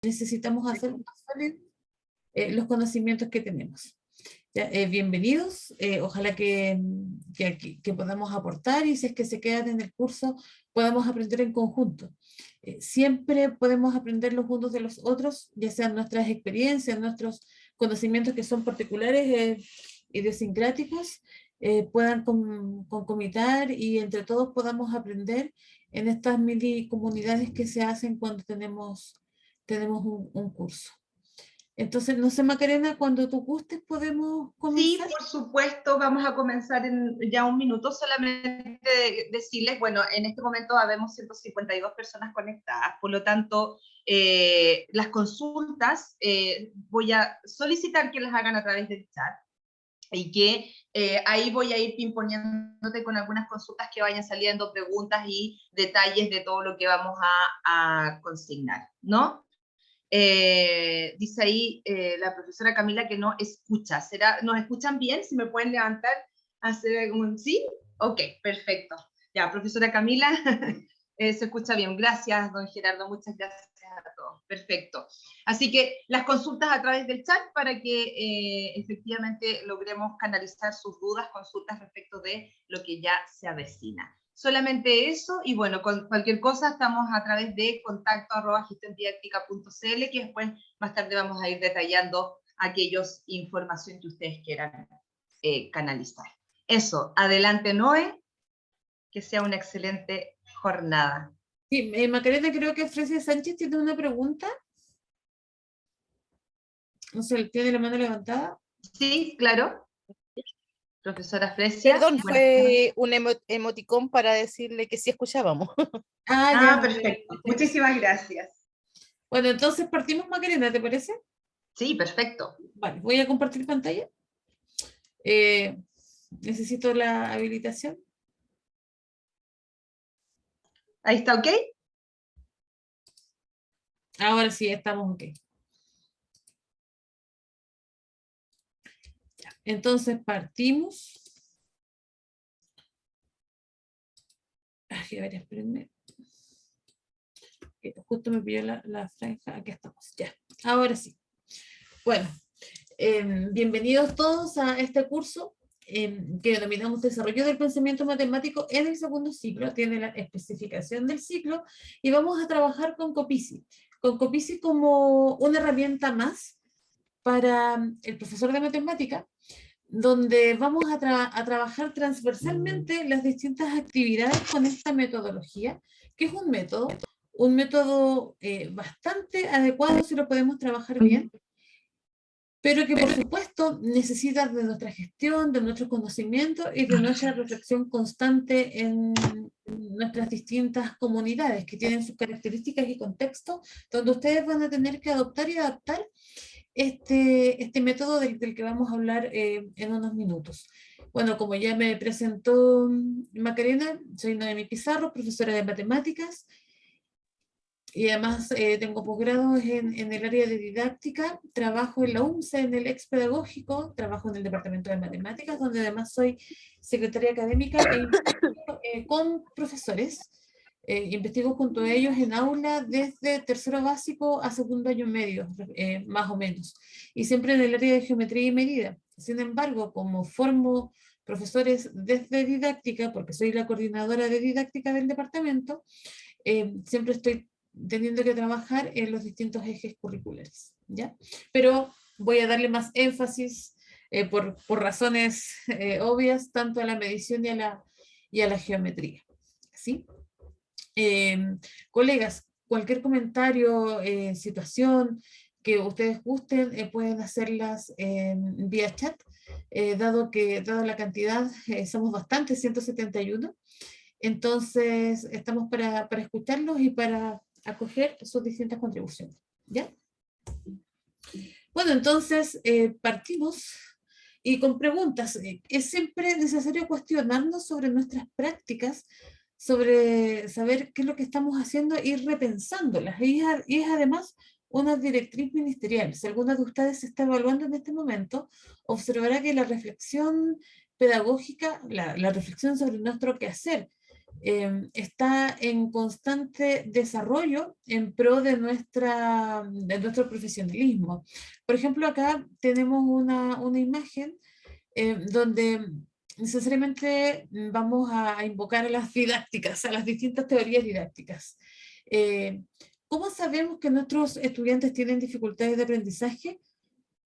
necesitamos hacer los conocimientos que tenemos. Ya, bienvenidos, ojalá que podamos aportar y si es que se quedan en el curso podamos aprender en conjunto. Siempre podemos aprender los unos de los otros, ya sean nuestras experiencias, nuestros conocimientos que son particulares, idiosincráticos, puedan concomitar y entre todos podamos aprender en estas mini comunidades que se hacen cuando tenemos un curso. Entonces, no sé, Macarena, cuando tú gustes podemos Sí, comenzar. por supuesto, vamos a comenzar en ya un minuto. Solamente decirles, bueno, en este momento habemos 152 personas conectadas, por lo tanto, las consultas voy a solicitar que las hagan a través del chat y que ahí voy a ir pimponeándote con algunas consultas que vayan saliendo, preguntas y detalles de todo lo que vamos a consignar, ¿no? Dice ahí la profesora Camila que no escucha. ¿Nos escuchan bien? Si me pueden levantar, hacer un sí. Ok, perfecto. Ya, profesora Camila, se escucha bien. Gracias, don Gerardo. Muchas gracias a todos. Perfecto. Así que las consultas a través del chat para que efectivamente logremos canalizar sus dudas, consultas respecto de lo que ya se avecina. Solamente eso, y bueno, con cualquier cosa estamos a través de contacto@gestiondidáctica.cl, que después más tarde vamos a ir detallando aquellos información que ustedes quieran canalizar. Eso, adelante Noé, que sea una excelente jornada. Sí, Macarena, creo que Frecia Sánchez tiene una pregunta. No sé, ¿tiene la mano levantada? Sí, claro. Profesora Frecia. Perdón, fue un emoticón para decirle que sí escuchábamos. Ya. Perfecto. Muchísimas gracias. Bueno, entonces partimos, Macarena, ¿te parece? Sí, perfecto. Vale, voy a compartir pantalla. Necesito la habilitación. Ahí está, ¿ok? Ahora sí, estamos ok. Ya, entonces partimos. A ver, espérenme. Justo me pilló la franja. Aquí estamos, ya. Ahora sí. Bueno, bienvenidos todos a este curso que denominamos Desarrollo del Pensamiento Matemático en el segundo ciclo. Tiene la especificación del ciclo y vamos a trabajar con Copici. Con Copici como una herramienta más para el profesor de matemática, donde vamos a trabajar transversalmente las distintas actividades con esta metodología, que es un método bastante adecuado si lo podemos trabajar bien, pero que por supuesto necesita de nuestra gestión, de nuestro conocimiento y de nuestra reflexión constante en nuestras distintas comunidades que tienen sus características y contextos, donde ustedes van a tener que adoptar y adaptar este método del que vamos a hablar en unos minutos. Bueno, como ya me presentó Macarena, soy Noemi Pizarro, profesora de matemáticas, y además tengo posgrados en el área de didáctica, trabajo en la UMSE, en el ex pedagógico, trabajo en el departamento de matemáticas, donde además soy secretaria académica e investigo con profesores, investigo junto a ellos en aula desde tercero básico a segundo año medio, más o menos, y siempre en el área de geometría y medida. Sin embargo, como formo profesores desde didáctica, porque soy la coordinadora de didáctica del departamento, siempre estoy teniendo que trabajar en los distintos ejes curriculares, ¿ya? Pero voy a darle más énfasis por razones obvias, tanto a la medición y a la geometría, ¿sí? Colegas, cualquier comentario, situación que ustedes gusten, pueden hacerlas vía chat, dado la cantidad, somos bastantes, 171, entonces estamos para escucharlos y para acoger sus distintas contribuciones, ¿ya? Bueno, entonces partimos y con preguntas. Es siempre necesario cuestionarnos sobre nuestras prácticas, sobre saber qué es lo que estamos haciendo y repensándolas. Y es además una directriz ministerial. Si alguna de ustedes se está evaluando en este momento, observará que la reflexión pedagógica, la reflexión sobre nuestro quehacer está en constante desarrollo en pro de nuestro profesionalismo. Por ejemplo, acá tenemos una imagen donde necesariamente vamos a invocar a las didácticas, a las distintas teorías didácticas. Eh, ¿Cómo sabemos que nuestros estudiantes tienen dificultades de aprendizaje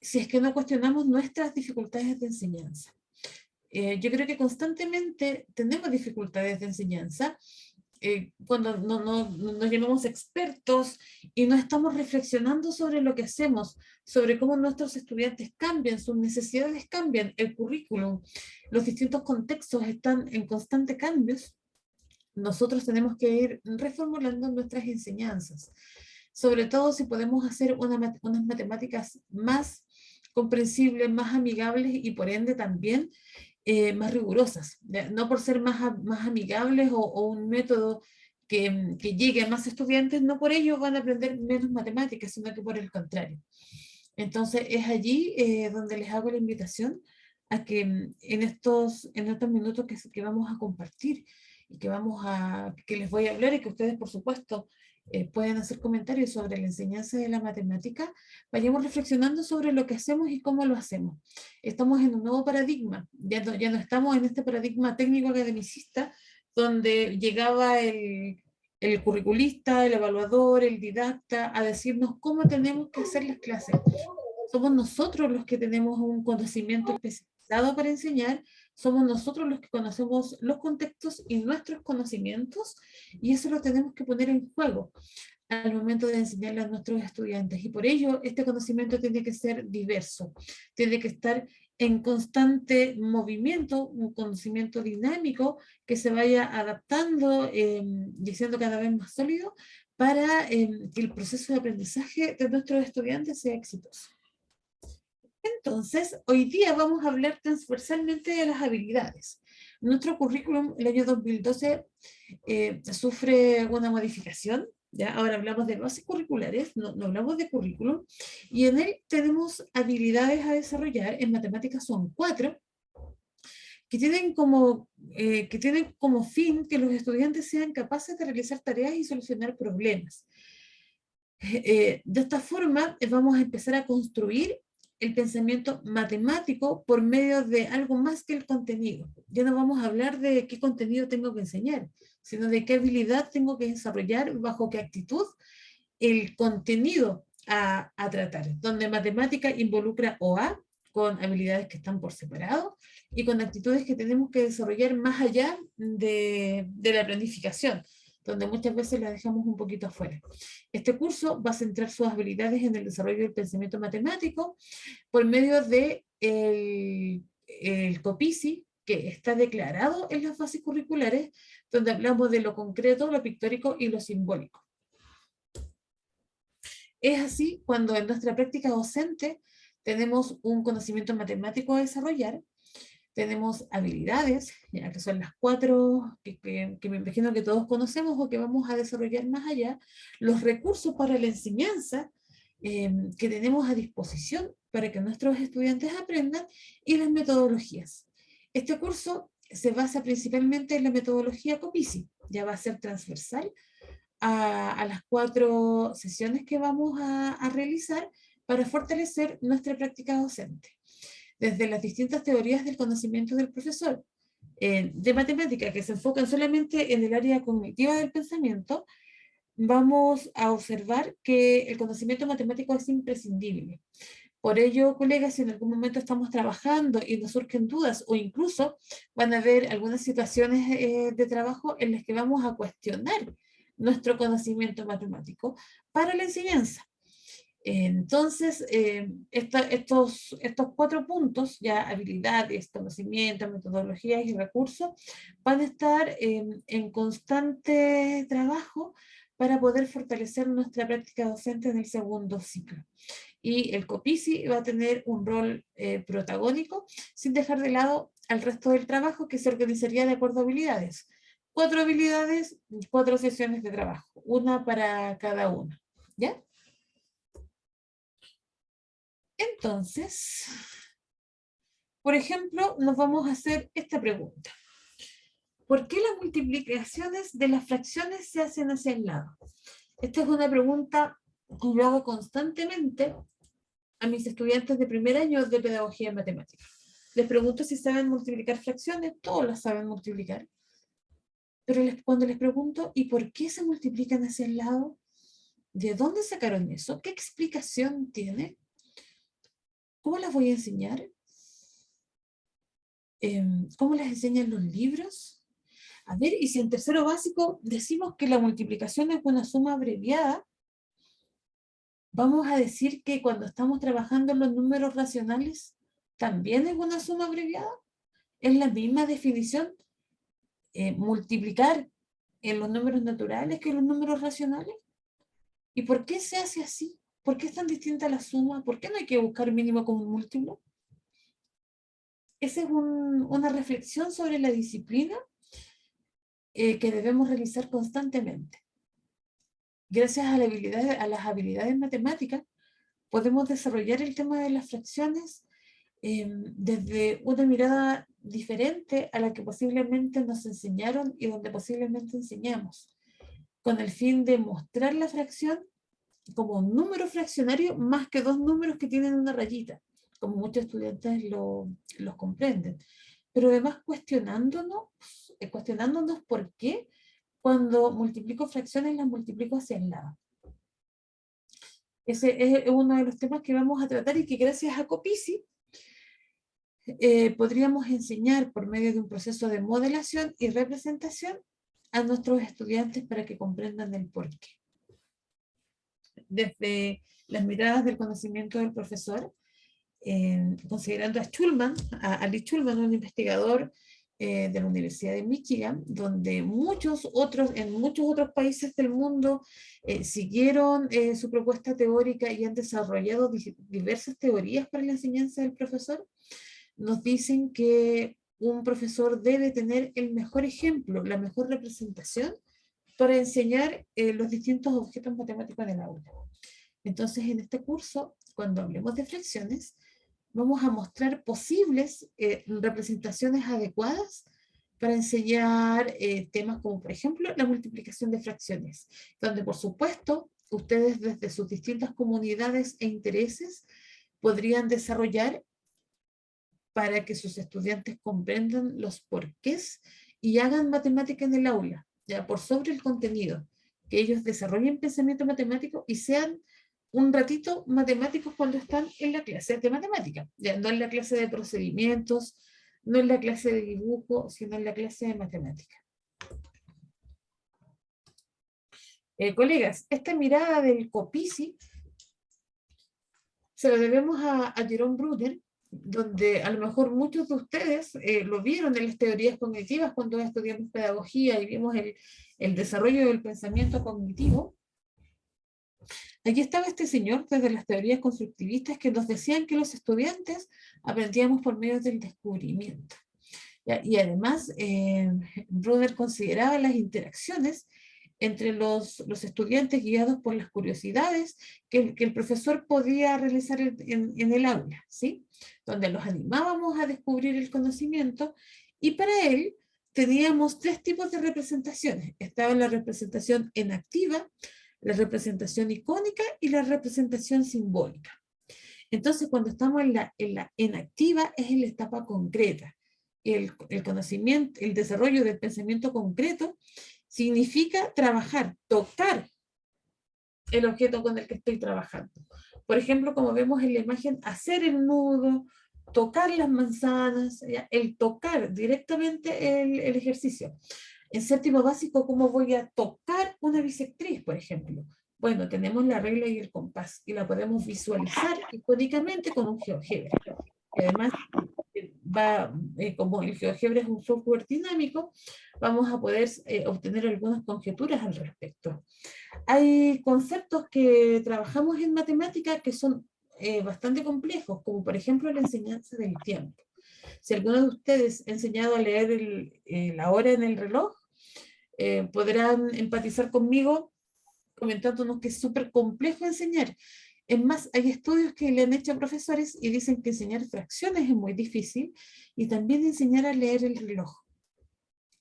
si es que no cuestionamos nuestras dificultades de enseñanza? Yo creo que constantemente tenemos dificultades de enseñanza cuando no nos llamamos expertos y no estamos reflexionando sobre lo que hacemos, sobre cómo nuestros estudiantes cambian, sus necesidades cambian, el currículum, los distintos contextos están en constante cambios, nosotros tenemos que ir reformulando nuestras enseñanzas, sobre todo si podemos hacer unas matemáticas más comprensibles, más amigables y por ende también más rigurosas, no por ser más amigables o un método que llegue a más estudiantes, no por ello van a aprender menos matemáticas, sino que por el contrario. Entonces es allí donde les hago la invitación a que en estos minutos que vamos a compartir y que les voy a hablar y que ustedes por supuesto pueden hacer comentarios sobre la enseñanza de la matemática, vayamos reflexionando sobre lo que hacemos y cómo lo hacemos. Estamos en un nuevo paradigma, ya no estamos en este paradigma técnico academicista donde llegaba el curriculista, el evaluador, el didacta, a decirnos cómo tenemos que hacer las clases. Somos nosotros los que tenemos un conocimiento especializado para enseñar, somos nosotros los que conocemos los contextos y nuestros conocimientos, y eso lo tenemos que poner en juego al momento de enseñarle a nuestros estudiantes. Y por ello, este conocimiento tiene que ser diverso, tiene que estar en constante movimiento, un conocimiento dinámico que se vaya adaptando y siendo cada vez más sólido para que el proceso de aprendizaje de nuestros estudiantes sea exitoso. Entonces, hoy día vamos a hablar transversalmente de las habilidades. Nuestro currículum, el año 2012, sufre una modificación. ¿Ya? Ahora hablamos de bases curriculares, no hablamos de currículum, y en él tenemos habilidades a desarrollar. En matemáticas son 4, que tienen como fin que los estudiantes sean capaces de realizar tareas y solucionar problemas. De esta forma, vamos a empezar a construir el pensamiento matemático por medio de algo más que el contenido. Ya no vamos a hablar de qué contenido tengo que enseñar, sino de qué habilidad tengo que desarrollar, bajo qué actitud, el contenido a tratar, donde matemática involucra OA, con habilidades que están por separado, y con actitudes que tenemos que desarrollar más allá de la planificación, donde muchas veces la dejamos un poquito afuera. Este curso va a centrar sus habilidades en el desarrollo del pensamiento matemático por medio de el COPICI, que está declarado en las bases curriculares, donde hablamos de lo concreto, lo pictórico y lo simbólico. Es así cuando en nuestra práctica docente tenemos un conocimiento matemático a desarrollar, tenemos habilidades, ya que son las 4 que me imagino que todos conocemos o que vamos a desarrollar más allá, los recursos para la enseñanza que tenemos a disposición para que nuestros estudiantes aprendan, y las metodologías. Este curso se basa principalmente en la metodología COPICI, ya va a ser transversal a las 4 sesiones que vamos a realizar para fortalecer nuestra práctica docente desde las distintas teorías del conocimiento del profesor, de matemática, que se enfocan solamente en el área cognitiva del pensamiento. Vamos a observar que el conocimiento matemático es imprescindible. Por ello, colegas, si en algún momento estamos trabajando y nos surgen dudas, o incluso van a haber algunas situaciones de trabajo en las que vamos a cuestionar nuestro conocimiento matemático para la enseñanza. Entonces, estos 4 puntos, ya habilidades, conocimiento, metodologías y recursos, van a estar en constante trabajo para poder fortalecer nuestra práctica docente en el segundo ciclo. Y el COPICI va a tener un rol protagónico, sin dejar de lado al resto del trabajo, que se organizaría de acuerdo a habilidades. 4 habilidades, 4 sesiones de trabajo, una para cada una. ¿Ya? Entonces, por ejemplo, nos vamos a hacer esta pregunta. ¿por qué las multiplicaciones de las fracciones se hacen hacia el lado? Esta es una pregunta que yo hago constantemente a mis estudiantes de primer año de pedagogía en matemáticas. Les pregunto si saben multiplicar fracciones, todos las saben multiplicar. Pero cuando les pregunto, ¿y por qué se multiplican hacia el lado? ¿De dónde sacaron eso? ¿Qué explicación tiene? ¿Cómo las voy a enseñar? ¿Cómo las enseñan los libros? A ver, y si en tercero básico decimos que la multiplicación es una suma abreviada, vamos a decir que cuando estamos trabajando en los números racionales, ¿también es una suma abreviada? ¿Es la misma definición multiplicar en los números naturales que en los números racionales? ¿Y por qué se hace así? ¿Por qué es tan distinta la suma? ¿Por qué no hay que buscar mínimo como múltiplo? Esa es una reflexión sobre la disciplina que debemos realizar constantemente. Gracias a las habilidades matemáticas, podemos desarrollar el tema de las fracciones desde una mirada diferente a la que posiblemente nos enseñaron y donde posiblemente enseñamos, con el fin de mostrar la fracción como un número fraccionario más que dos números que tienen una rayita, como muchos estudiantes los comprenden. Pero además cuestionándonos por qué cuando multiplico fracciones las multiplico hacia el lado. Ese es uno de los temas que vamos a tratar y que gracias a Copici podríamos enseñar por medio de un proceso de modelación y representación a nuestros estudiantes para que comprendan el porqué. Desde las miradas del conocimiento del profesor, considerando a Schulman, a Lee Schulman, un investigador de la Universidad de Michigan, donde en muchos otros países del mundo siguieron su propuesta teórica y han desarrollado diversas teorías para la enseñanza del profesor, nos dicen que un profesor debe tener el mejor ejemplo, la mejor representación para enseñar los distintos objetos matemáticos en el aula. Entonces, en este curso, cuando hablemos de fracciones, vamos a mostrar posibles representaciones adecuadas para enseñar temas como, por ejemplo, la multiplicación de fracciones, donde, por supuesto, ustedes desde sus distintas comunidades e intereses podrían desarrollar para que sus estudiantes comprendan los porqués y hagan matemática en el aula, ya por sobre el contenido, que ellos desarrollen pensamiento matemático y sean un ratito matemáticos cuando están en la clase de matemática, ya no en la clase de procedimientos, no en la clase de dibujo, sino en la clase de matemática. Colegas, esta mirada del Copici se lo debemos a Jerome Bruner, donde a lo mejor muchos de ustedes lo vieron en las teorías cognitivas cuando estudiamos pedagogía y vimos el desarrollo del pensamiento cognitivo. Aquí estaba este señor desde las teorías constructivistas que nos decían que los estudiantes aprendíamos por medio del descubrimiento. Y además, Bruner consideraba las interacciones entre los estudiantes guiados por las curiosidades que el profesor podía realizar en el aula, ¿sí? Donde los animábamos a descubrir el conocimiento, y para él teníamos tres tipos de representaciones. Estaba la representación enactiva, la representación icónica y la representación simbólica. Entonces, cuando estamos en la enactiva, es en la etapa concreta. El conocimiento, el desarrollo del pensamiento concreto significa trabajar, tocar el objeto con el que estoy trabajando. Por ejemplo, como vemos en la imagen, hacer el nudo, tocar las manzanas, ¿ya? El tocar directamente el ejercicio. En séptimo básico, ¿cómo voy a tocar una bisectriz, por ejemplo? Bueno, tenemos la regla y el compás, y la podemos visualizar icónicamente con un GeoGebra. Y además, como el GeoGebra es un software dinámico, vamos a poder obtener algunas conjeturas al respecto. Hay conceptos que trabajamos en matemática que son bastante complejos, como por ejemplo la enseñanza del tiempo. Si alguno de ustedes ha enseñado a leer la hora en el reloj, podrán empatizar conmigo comentándonos que es súper complejo enseñar. Es más, hay estudios que le han hecho a profesores y dicen que enseñar fracciones es muy difícil, y también enseñar a leer el reloj.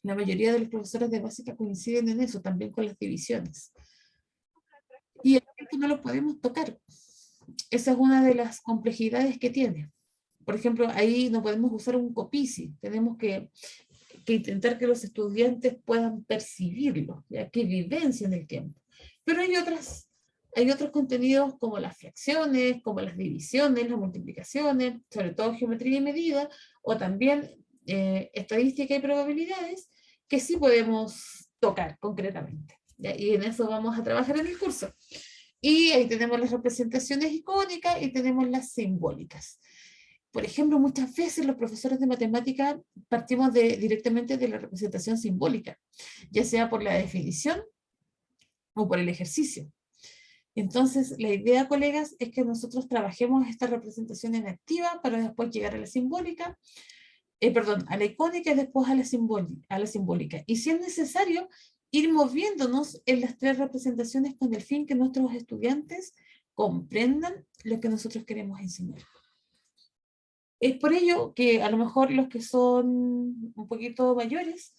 La mayoría de los profesores de básica coinciden en eso, también con las divisiones. Y el tiempo no lo podemos tocar. Esa es una de las complejidades que tiene. Por ejemplo, ahí no podemos usar un copici, tenemos que intentar que los estudiantes puedan percibirlo, ya que vivencien el tiempo. Pero hay otros contenidos como las fracciones, como las divisiones, las multiplicaciones, sobre todo geometría y medida, o también estadística y probabilidades, que sí podemos tocar concretamente. ¿Ya? Y en eso vamos a trabajar en el curso. Y ahí tenemos las representaciones icónicas y tenemos las simbólicas. Por ejemplo, muchas veces los profesores de matemática partimos directamente de la representación simbólica, ya sea por la definición o por el ejercicio. Entonces, la idea, colegas, es que nosotros trabajemos esta representación en activa para después llegar a la simbólica, a la icónica y después a la simbólica. Y si es necesario, ir moviéndonos en las tres representaciones con el fin que nuestros estudiantes comprendan lo que nosotros queremos enseñar. Es por ello que a lo mejor los que son un poquito mayores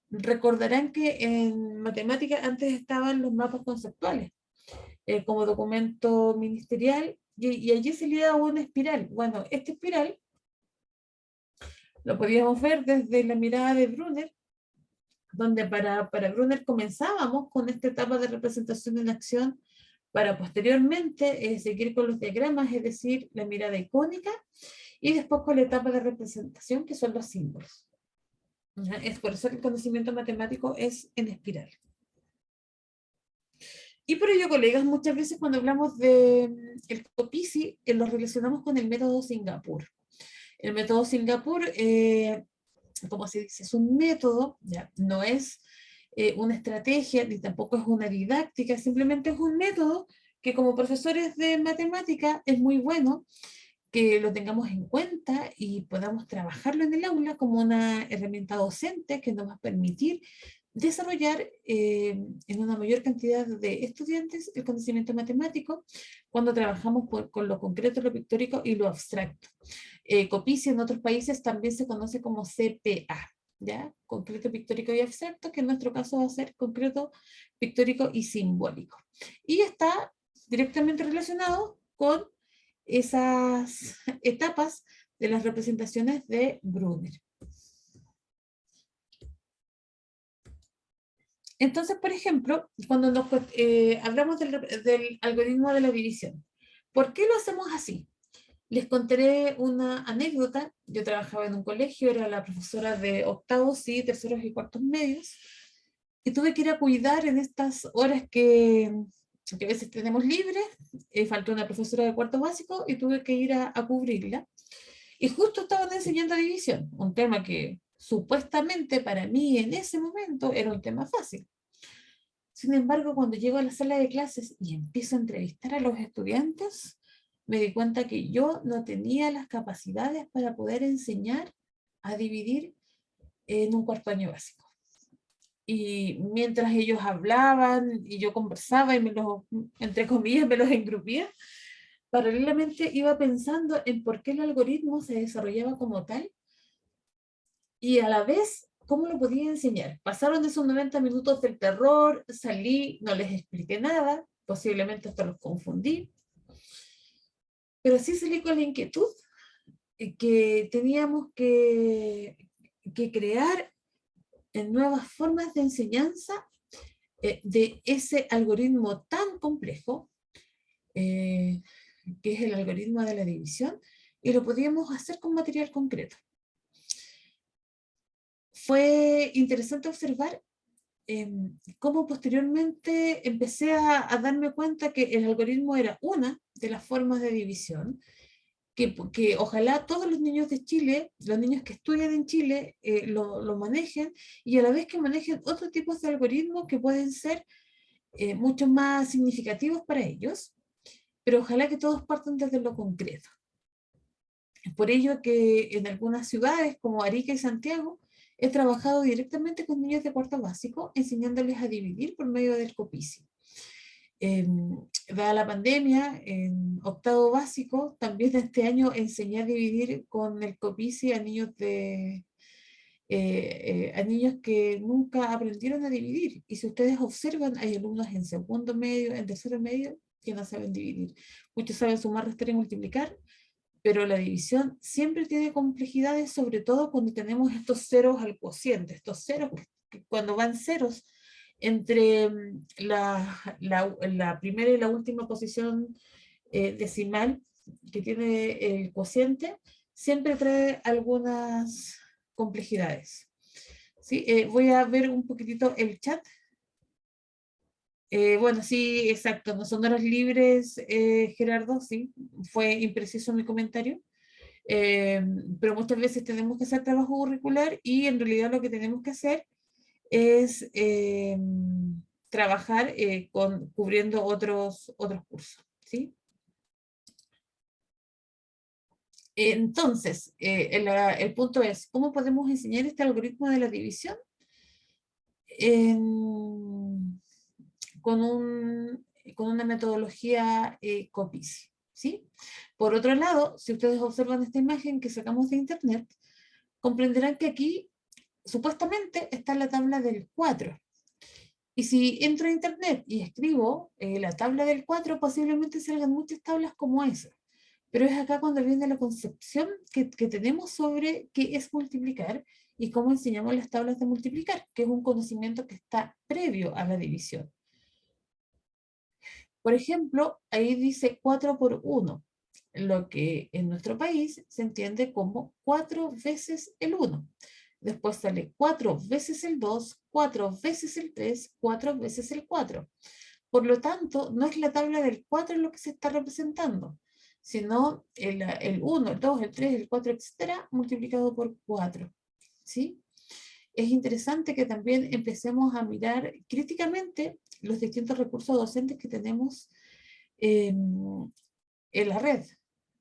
recordarán que en matemática antes estaban los mapas conceptuales como documento ministerial y allí se le daba una espiral. Bueno, esta espiral lo podíamos ver desde la mirada de Brunner, donde para Brunner comenzábamos con esta etapa de representación en acción para posteriormente seguir con los diagramas, es decir, la mirada icónica, y después con la etapa de representación, que son los símbolos. Es por eso que el conocimiento matemático es en espiral. Y por ello, colegas, muchas veces cuando hablamos del COPICI, lo relacionamos con el método Singapur. El método Singapur, como se dice, es un método, ya, no es una estrategia, ni tampoco es una didáctica, simplemente es un método que como profesores de matemática es muy bueno que lo tengamos en cuenta y podamos trabajarlo en el aula como una herramienta docente que nos va a permitir desarrollar en una mayor cantidad de estudiantes el conocimiento matemático cuando trabajamos con lo concreto, lo pictórico y lo abstracto. COPICI en otros países también se conoce como CPA, ¿ya? Concreto, pictórico y abstracto, que en nuestro caso va a ser concreto, pictórico y simbólico. Y está directamente relacionado con esas etapas de las representaciones de Brunner. Entonces, por ejemplo, cuando hablamos del algoritmo de la división, ¿por qué lo hacemos así? Les contaré una anécdota. Yo trabajaba en un colegio, era la profesora de octavos y terceros y cuartos medios, y tuve que ir a cuidar en estas horas que a veces tenemos libres. Faltó una profesora de cuarto básico y tuve que ir a cubrirla. Y justo estaban enseñando división, un tema que supuestamente para mí en ese momento era un tema fácil. Sin embargo, cuando llego a la sala de clases y empiezo a entrevistar a los estudiantes, me di cuenta que yo no tenía las capacidades para poder enseñar a dividir en un cuarto año básico. Y mientras ellos hablaban y yo conversaba y entre comillas, me los engrupía, paralelamente iba pensando en por qué el algoritmo se desarrollaba como tal y a la vez cómo lo podía enseñar. Pasaron esos 90 minutos del terror, salí, no les expliqué nada, posiblemente hasta los confundí, pero sí salí con la inquietud que teníamos que crear nuevas formas de enseñanza de ese algoritmo tan complejo, que es el algoritmo de la división, y lo podíamos hacer con material concreto. Fue interesante observar cómo posteriormente empecé a darme cuenta que el algoritmo era una de las formas de división, que ojalá todos los niños de Chile, los niños que estudian en Chile, lo manejen, y a la vez que manejen otros tipos de algoritmos que pueden ser mucho más significativos para ellos, pero ojalá que todos partan desde lo concreto. Es por ello que en algunas ciudades como Arica y Santiago he trabajado directamente con niños de cuarto básico, enseñándoles a dividir por medio del COPICI. Dada la pandemia, en octavo básico, también este año enseñé a dividir con el COPICI a niños de a niños que nunca aprendieron a dividir. Y si ustedes observan, hay alumnos en segundo medio, en tercero medio, que no saben dividir. Muchos saben sumar, restar y multiplicar, pero la división siempre tiene complejidades, sobre todo cuando tenemos estos ceros al cociente, estos ceros que cuando van ceros entre la primera y la última posición decimal que tiene el cociente, siempre trae algunas complejidades. ¿Sí? Voy a ver un poquitito el chat. Bueno, sí, exacto, no son horas libres, Gerardo, sí, fue impreciso mi comentario. Pero muchas veces tenemos que hacer trabajo curricular y en realidad lo que tenemos que hacer es trabajar cubriendo otros cursos, ¿sí? Entonces, el punto es, ¿cómo podemos enseñar este algoritmo de la división? Con, con una metodología COPIS, ¿sí? Por otro lado, si ustedes observan esta imagen que sacamos de internet, comprenderán que aquí supuestamente está la tabla del 4. Y si entro a internet y escribo la tabla del 4, posiblemente salgan muchas tablas como esa. Pero es acá cuando viene la concepción que tenemos sobre qué es multiplicar y cómo enseñamos las tablas de multiplicar, que es un conocimiento que está previo a la división. Por ejemplo, ahí dice 4 por 1, lo que en nuestro país se entiende como 4 veces el 1. Después sale 4 veces el 2, 4 veces el 3, 4 veces el 4. Por lo tanto, no es la tabla del 4 lo que se está representando, sino el 1, el 2, el 3, el 4, etcétera, multiplicado por 4. ¿Sí? Es interesante que también empecemos a mirar críticamente los distintos recursos docentes que tenemos en la red,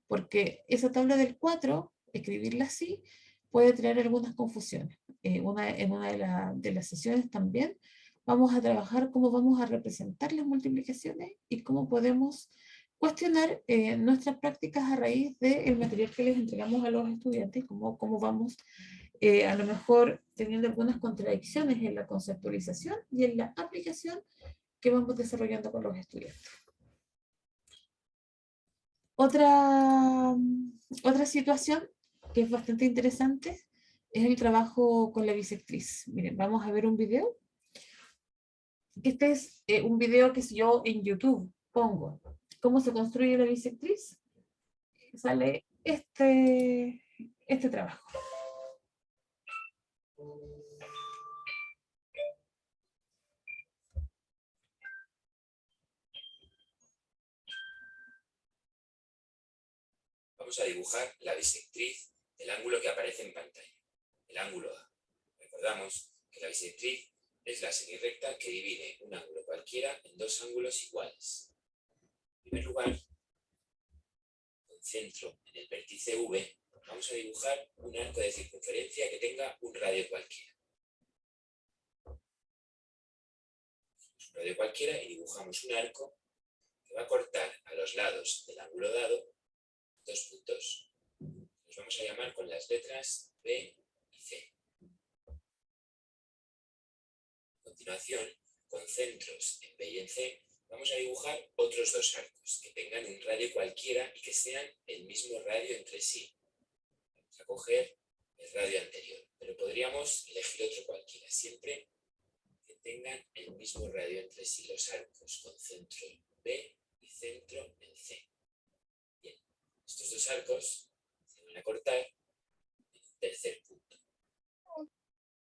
porque esa tabla del 4, escribirla así, puede traer algunas confusiones. En una de las sesiones también vamos a trabajar cómo vamos a representar las multiplicaciones y cómo podemos cuestionar nuestras prácticas a raíz del material que les entregamos a los estudiantes y cómo vamos a lo mejor teniendo algunas contradicciones en la conceptualización y en la aplicación que vamos desarrollando con los estudiantes. Otra situación que es bastante interesante es el trabajo con la bisectriz. Miren, vamos a ver un video. Este es un video que si yo en YouTube pongo cómo se construye la bisectriz, sale este trabajo. Vamos a dibujar la bisectriz del ángulo que aparece en pantalla, el ángulo A. Recordamos que la bisectriz es la semirrecta que divide un ángulo cualquiera en dos ángulos iguales. En primer lugar, con centro en el vértice V, vamos a dibujar un arco de circunferencia que tenga un radio cualquiera. Un radio cualquiera y dibujamos un arco que va a cortar a los lados del ángulo dado dos puntos. Los vamos a llamar con las letras B y C. A continuación, con centros en B y en C, vamos a dibujar otros dos arcos que tengan un radio cualquiera y que sean el mismo radio entre sí. Vamos a coger el radio anterior, pero podríamos elegir otro cualquiera, siempre que tengan el mismo radio entre sí los arcos con centro en B y centro en C. Bien, estos dos arcos se van a cortar en un tercer punto.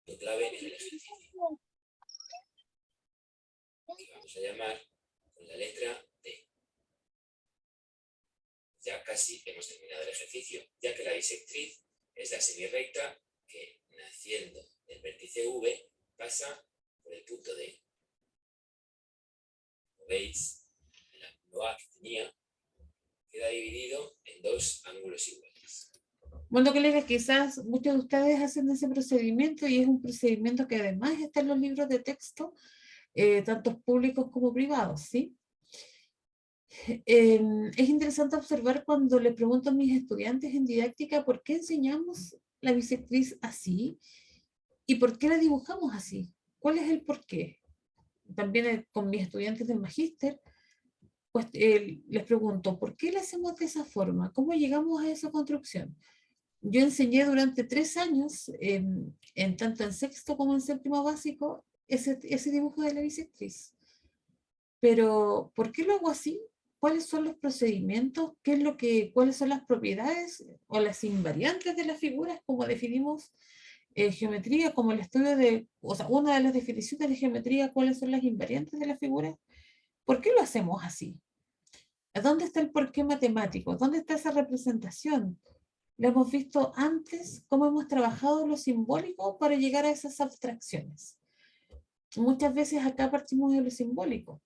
Punto clave en el ejercicio. Que vamos a llamar con la letra D. Ya casi hemos terminado el ejercicio, ya que la bisectriz es la semirrecta que, naciendo del vértice V, pasa por el punto D. Como veis, el ángulo A que tenía queda dividido en dos ángulos iguales. Bueno, colegas, quizás muchos de ustedes hacen ese procedimiento y es un procedimiento que además está en los libros de texto, tanto públicos como privados, ¿sí? Es interesante observar cuando le pregunto a mis estudiantes en didáctica por qué enseñamos la bisectriz así ¿Y por qué la dibujamos así? ¿Cuál es el porqué? También con mis estudiantes del magíster, pues les pregunto, ¿por qué la hacemos de esa forma? ¿Cómo llegamos a esa construcción? Yo enseñé durante 3 años, tanto en sexto como en séptimo básico, ese dibujo de la bisectriz. Pero, ¿por qué lo hago así? ¿Cuáles son los procedimientos? ¿Cuáles son las propiedades o las invariantes de las figuras, como definimos geometría, como el estudio o sea, una de las definiciones de geometría, cuáles son las invariantes de las figuras? ¿Por qué lo hacemos así? ¿Dónde está el porqué matemático? ¿Dónde está esa representación? Lo hemos visto antes, cómo hemos trabajado lo simbólico para llegar a esas abstracciones. Muchas veces acá partimos de lo simbólico,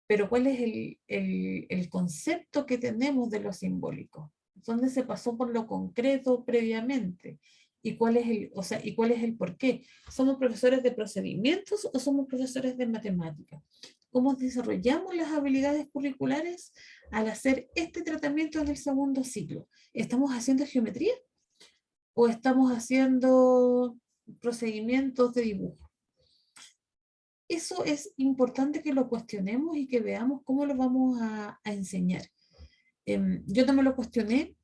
pero ¿cuál es el concepto que tenemos de lo simbólico? ¿Dónde se pasó por lo concreto previamente? ¿Y cuál es ¿y cuál es el por qué? ¿Somos profesores de procedimientos o somos profesores de matemáticas? ¿Cómo desarrollamos las habilidades curriculares al hacer este tratamiento en el segundo ciclo? ¿Estamos haciendo geometría o estamos haciendo procedimientos de dibujo? Eso es importante que lo cuestionemos y que veamos cómo lo vamos a enseñar. Yo no me lo cuestioné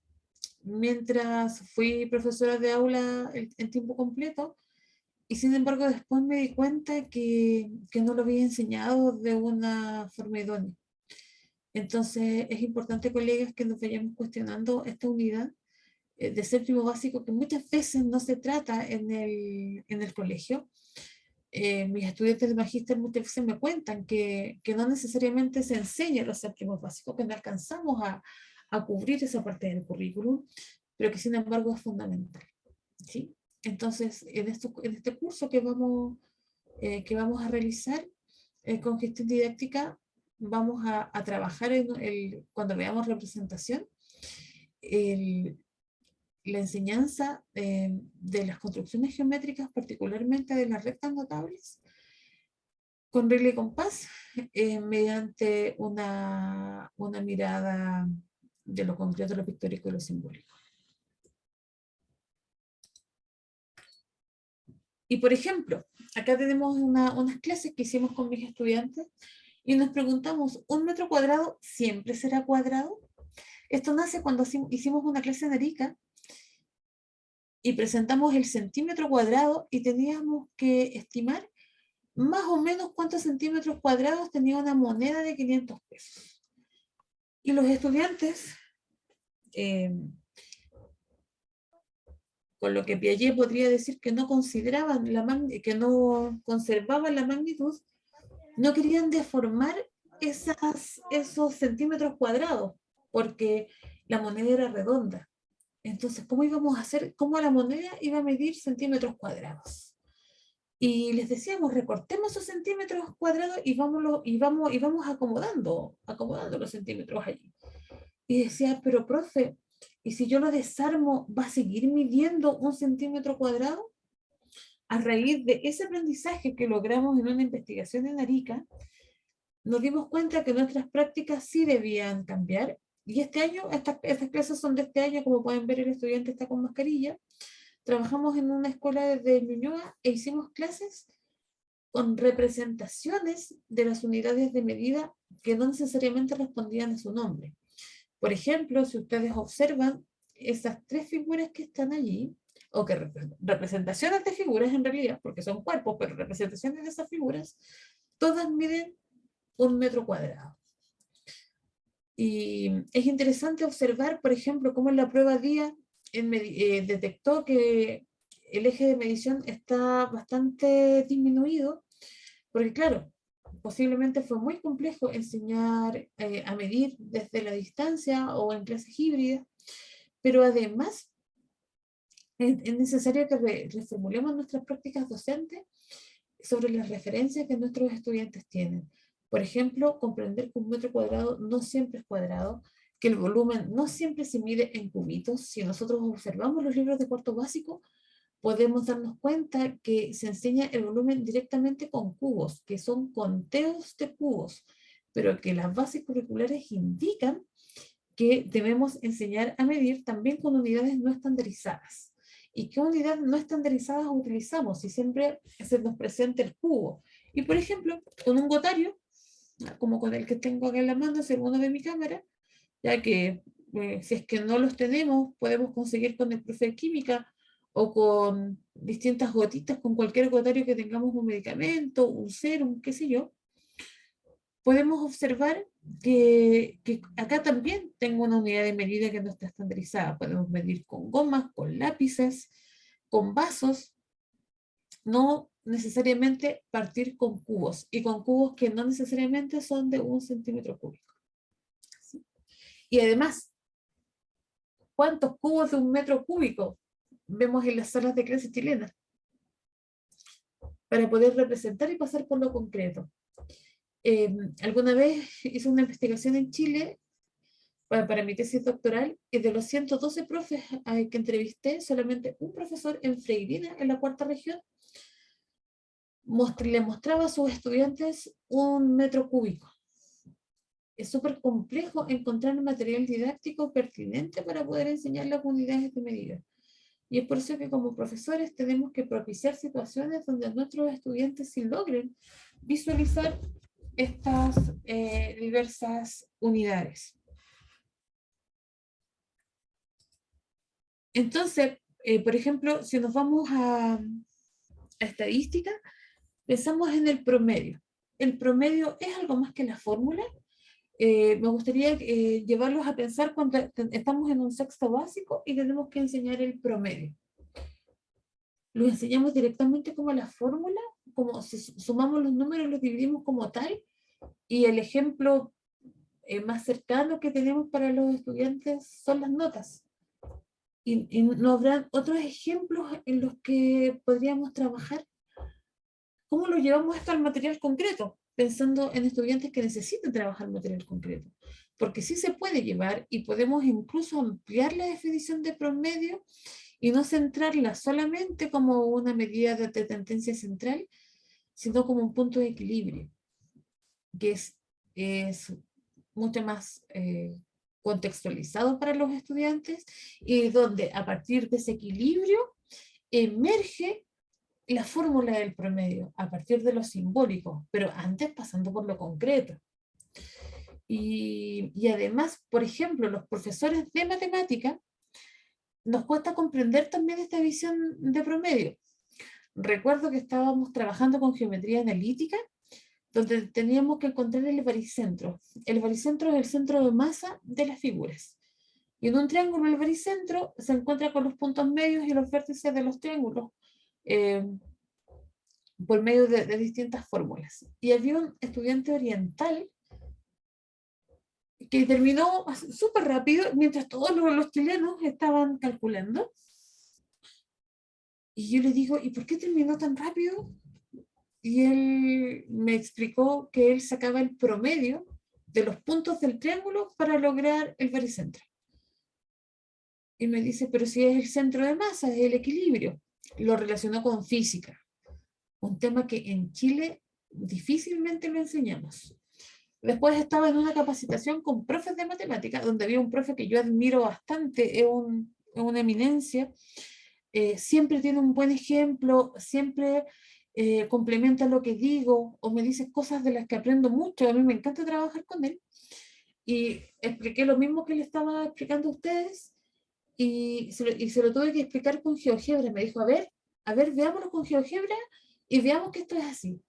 mientras fui profesora de aula en tiempo completo, y sin embargo después me di cuenta que no lo había enseñado de una forma idónea. Entonces es importante, colegas, que nos vayamos cuestionando esta unidad de séptimo básico, que muchas veces no se trata en el colegio. Mis estudiantes de magíster muchas veces me cuentan que no necesariamente se enseña los séptimos básicos, que no alcanzamos a cubrir esa parte del currículum, pero que sin embargo es fundamental, ¿sí? Entonces, en este curso que vamos a realizar con gestión didáctica, vamos a trabajar cuando veamos representación, la enseñanza de las construcciones geométricas, particularmente de las rectas notables, con regla y compás, mediante una mirada de lo concreto, lo pictórico y lo simbólico. Y por ejemplo, acá tenemos unas clases que hicimos con mis estudiantes y nos preguntamos, ¿un metro cuadrado siempre será cuadrado? Esto nace cuando hicimos una clase en Arica y presentamos el centímetro cuadrado y teníamos que estimar más o menos cuántos centímetros cuadrados tenía una moneda de 500 pesos. Y los estudiantes, con lo que Piaget podría decir que no consideraban que no conservaban la magnitud, no querían deformar esos centímetros cuadrados, porque la moneda era redonda. Entonces, ¿cómo íbamos a hacer? ¿Cómo la moneda iba a medir centímetros cuadrados? Y les decíamos, recortemos esos centímetros cuadrados y vamos acomodando los centímetros allí. Y decía, pero profe, ¿y si yo lo desarmo, va a seguir midiendo un centímetro cuadrado? A raíz de ese aprendizaje que logramos en una investigación en Arica, nos dimos cuenta que nuestras prácticas sí debían cambiar. Y este año, estas clases son de este año, como pueden ver, el estudiante está con mascarilla. Trabajamos en una escuela de Ñuñoa e hicimos clases con representaciones de las unidades de medida que no necesariamente respondían a su nombre. Por ejemplo, si ustedes observan esas 3 figuras que están allí, o que representaciones de figuras en realidad, porque son cuerpos, pero representaciones de esas figuras, todas miden 1 metro cuadrado. Y es interesante observar, por ejemplo, cómo en la prueba DIA detectó que el eje de medición está bastante disminuido, porque claro, posiblemente fue muy complejo enseñar a medir desde la distancia o en clases híbridas, pero además es necesario que reformulemos nuestras prácticas docentes sobre las referencias que nuestros estudiantes tienen. Por ejemplo, comprender que 1 metro cuadrado no siempre es cuadrado, que el volumen no siempre se mide en cubitos. Si nosotros observamos los libros de cuarto básico, podemos darnos cuenta que se enseña el volumen directamente con cubos, que son conteos de cubos, pero que las bases curriculares indican que debemos enseñar a medir también con unidades no estandarizadas. y qué unidad no estandarizadas utilizamos, si siempre se nos presenta el cubo. Y por ejemplo, con un gotario, como con el que tengo acá en la mano, es el uno de mi cámara, ya que si es que no los tenemos, podemos conseguir con el profe de química o con distintas gotitas, con cualquier gotario que tengamos un medicamento, un serum, qué sé yo. Podemos observar que acá también tengo una unidad de medida que no está estandarizada. Podemos medir con gomas, con lápices, con vasos, no necesariamente partir con cubos, y con cubos que no necesariamente son de 1 centímetro cúbico. ¿Sí? Y además, ¿cuántos cubos de 1 metro cúbico vemos en las salas de clase chilenas? Para poder representar y pasar por lo concreto. Alguna vez hice una investigación en Chile para mi tesis doctoral, y de los 112 profes que entrevisté, solamente un profesor en Freirina, en la 4ª región, le mostraba a sus estudiantes 1 metro cúbico. Es súper complejo encontrar material didáctico pertinente para poder enseñar las unidades de medida. Y es por eso que como profesores tenemos que propiciar situaciones donde nuestros estudiantes sí logren visualizar estas diversas unidades. Entonces, por ejemplo, si nos vamos a estadística, pensamos en el promedio. ¿El promedio es algo más que la fórmula? Me gustaría llevarlos a pensar cuando estamos en un sexto básico y tenemos que enseñar el promedio. ¿Lo enseñamos directamente como la fórmula? Como si sumamos los números, los dividimos como tal, y el ejemplo más cercano que tenemos para los estudiantes son las notas. Y no habrán otros ejemplos en los que podríamos trabajar. ¿Cómo lo llevamos esto al material concreto? Pensando en estudiantes que necesiten trabajar material concreto. Porque sí se puede llevar, y podemos incluso ampliar la definición de promedio y no centrarla solamente como una medida de tendencia central, sino como un punto de equilibrio, que es mucho más contextualizado para los estudiantes, y donde a partir de ese equilibrio emerge la fórmula del promedio, a partir de lo simbólico, pero antes pasando por lo concreto. Y además, por ejemplo, los profesores de matemática nos cuesta comprender también esta visión de promedio. Recuerdo que estábamos trabajando con geometría analítica, donde teníamos que encontrar el baricentro. El baricentro es el centro de masa de las figuras. Y en un triángulo el baricentro se encuentra con los puntos medios y los vértices de los triángulos, por medio de distintas fórmulas. Y había un estudiante oriental que terminó súper rápido, mientras todos los chilenos estaban calculando. Y yo le digo, ¿y por qué terminó tan rápido? Y él me explicó que él sacaba el promedio de los puntos del triángulo para lograr el baricentro. Y me dice, pero si es el centro de masa, es el equilibrio. Lo relacionó con física, un tema que en Chile difícilmente lo enseñamos. Después estaba en una capacitación con profes de matemáticas, donde había un profe que yo admiro bastante, es una eminencia, siempre tiene un buen ejemplo, siempre complementa lo que digo, o me dice cosas de las que aprendo mucho. A mí me encanta trabajar con él, y expliqué lo mismo que le estaba explicando a ustedes, y se lo tuve que explicar con GeoGebra. Me dijo, a ver, veámoslo con GeoGebra y veamos que esto es así.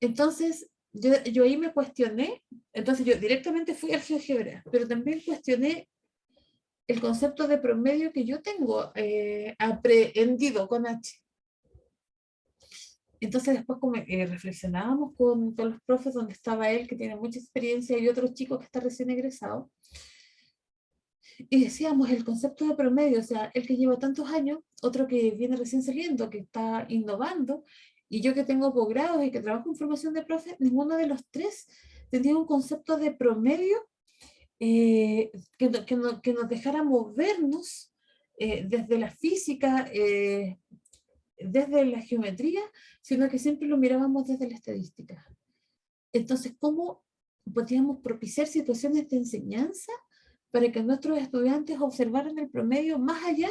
Entonces, yo ahí me cuestioné. Entonces yo directamente fui al GeoGebra, pero también cuestioné el concepto de promedio que yo tengo aprehendido con H. Entonces después reflexionábamos con los profes, donde estaba él, que tiene mucha experiencia, y otros chicos que está recién egresado, y decíamos el concepto de promedio, o sea, el que lleva tantos años, otro que viene recién saliendo, que está innovando, y yo que tengo posgrados y que trabajo en formación de profes, ninguno de los tres tenía un concepto de promedio que nos dejara movernos desde la física, desde la geometría, sino que siempre lo mirábamos desde la estadística. Entonces, ¿cómo podíamos propiciar situaciones de enseñanza para que nuestros estudiantes observaran el promedio más allá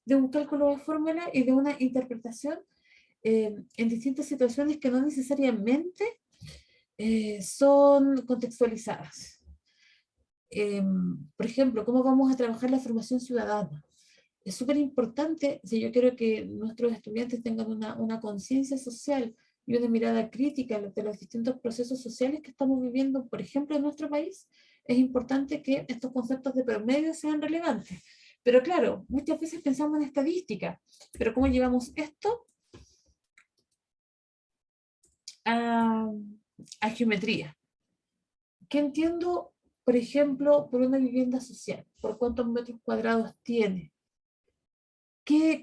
de un cálculo de fórmula y de una interpretación en distintas situaciones que no necesariamente son contextualizadas. Por ejemplo, ¿cómo vamos a trabajar la formación ciudadana? Es súper importante, si yo quiero que nuestros estudiantes tengan una conciencia social y una mirada crítica de los distintos procesos sociales que estamos viviendo, por ejemplo, en nuestro país, es importante que estos conceptos de promedio sean relevantes. Pero claro, muchas veces pensamos en estadística, pero ¿cómo llevamos esto a, a geometría? ¿Qué entiendo, por ejemplo, por una vivienda social? ¿Por cuántos metros cuadrados tiene?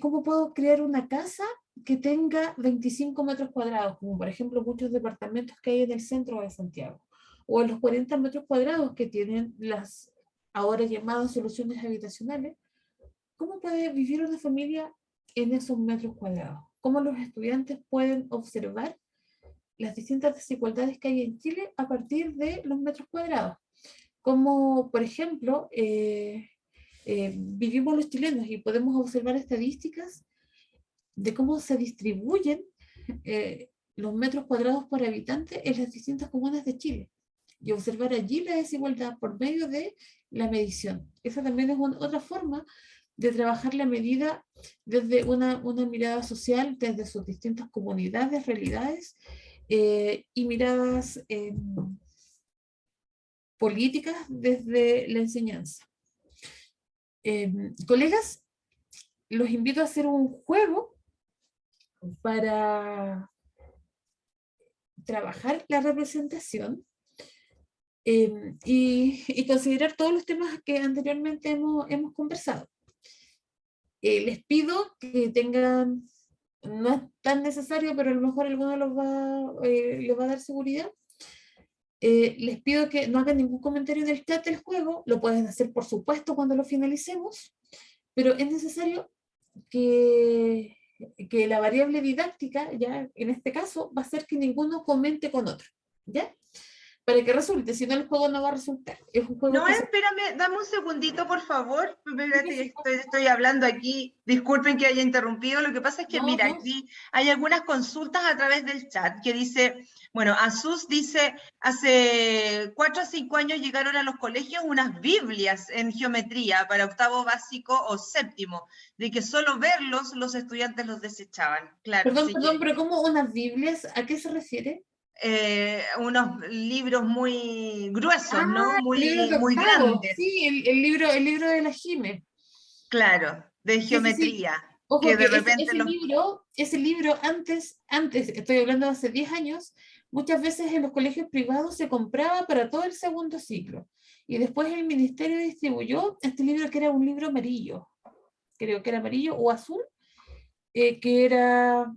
¿Cómo puedo crear una casa que tenga 25 metros cuadrados? Como por ejemplo muchos departamentos que hay en el centro de Santiago. O en los 40 metros cuadrados que tienen las ahora llamadas soluciones habitacionales. ¿Cómo puede vivir una familia en esos metros cuadrados? ¿Cómo los estudiantes pueden observar las distintas desigualdades que hay en Chile a partir de los metros cuadrados? Como, por ejemplo, vivimos los chilenos y podemos observar estadísticas de cómo se distribuyen los metros cuadrados por habitante en las distintas comunas de Chile y observar allí la desigualdad por medio de la medición. Esa también es otra forma de trabajar la medida desde una mirada social, desde sus distintas comunidades, realidades y miradas políticas desde la enseñanza. Colegas, los invito a hacer un juego para trabajar la representación y considerar todos los temas que anteriormente hemos conversado. Les pido que tengan, no es tan necesario, pero a lo mejor alguno les va a dar seguridad. Les pido que no hagan ningún comentario en el chat del juego, lo pueden hacer por supuesto cuando lo finalicemos, pero es necesario que la variable didáctica, ya en este caso, va a ser que ninguno comente con otro, ¿ya? Para que resulte, si no el juego no va a resultar. Es un juego No, espérame, dame un segundito, por favor. Espérate, estoy hablando aquí. Disculpen que haya interrumpido. Lo que pasa es que, mira, aquí hay algunas consultas a través del chat que dice, bueno, Asus dice, hace 4 o 5 años llegaron a los colegios unas Biblias en geometría para octavo básico o séptimo, de que solo verlos los estudiantes los desechaban. Claro, perdón, sí, pero ¿cómo unas Biblias? ¿A qué se refiere? unos libros muy gruesos, ¿no? Libros de Muy octavo, grandes. sí, el libro de la Jime. Claro, de Sí, sí, sí. geometría, Ojo que que de repente ese libro antes, estoy hablando de hace 10 años, muchas veces en los colegios privados se compraba para todo el segundo ciclo. Y después el ministerio distribuyó este libro que era un libro amarillo, creo que era amarillo o azul, que era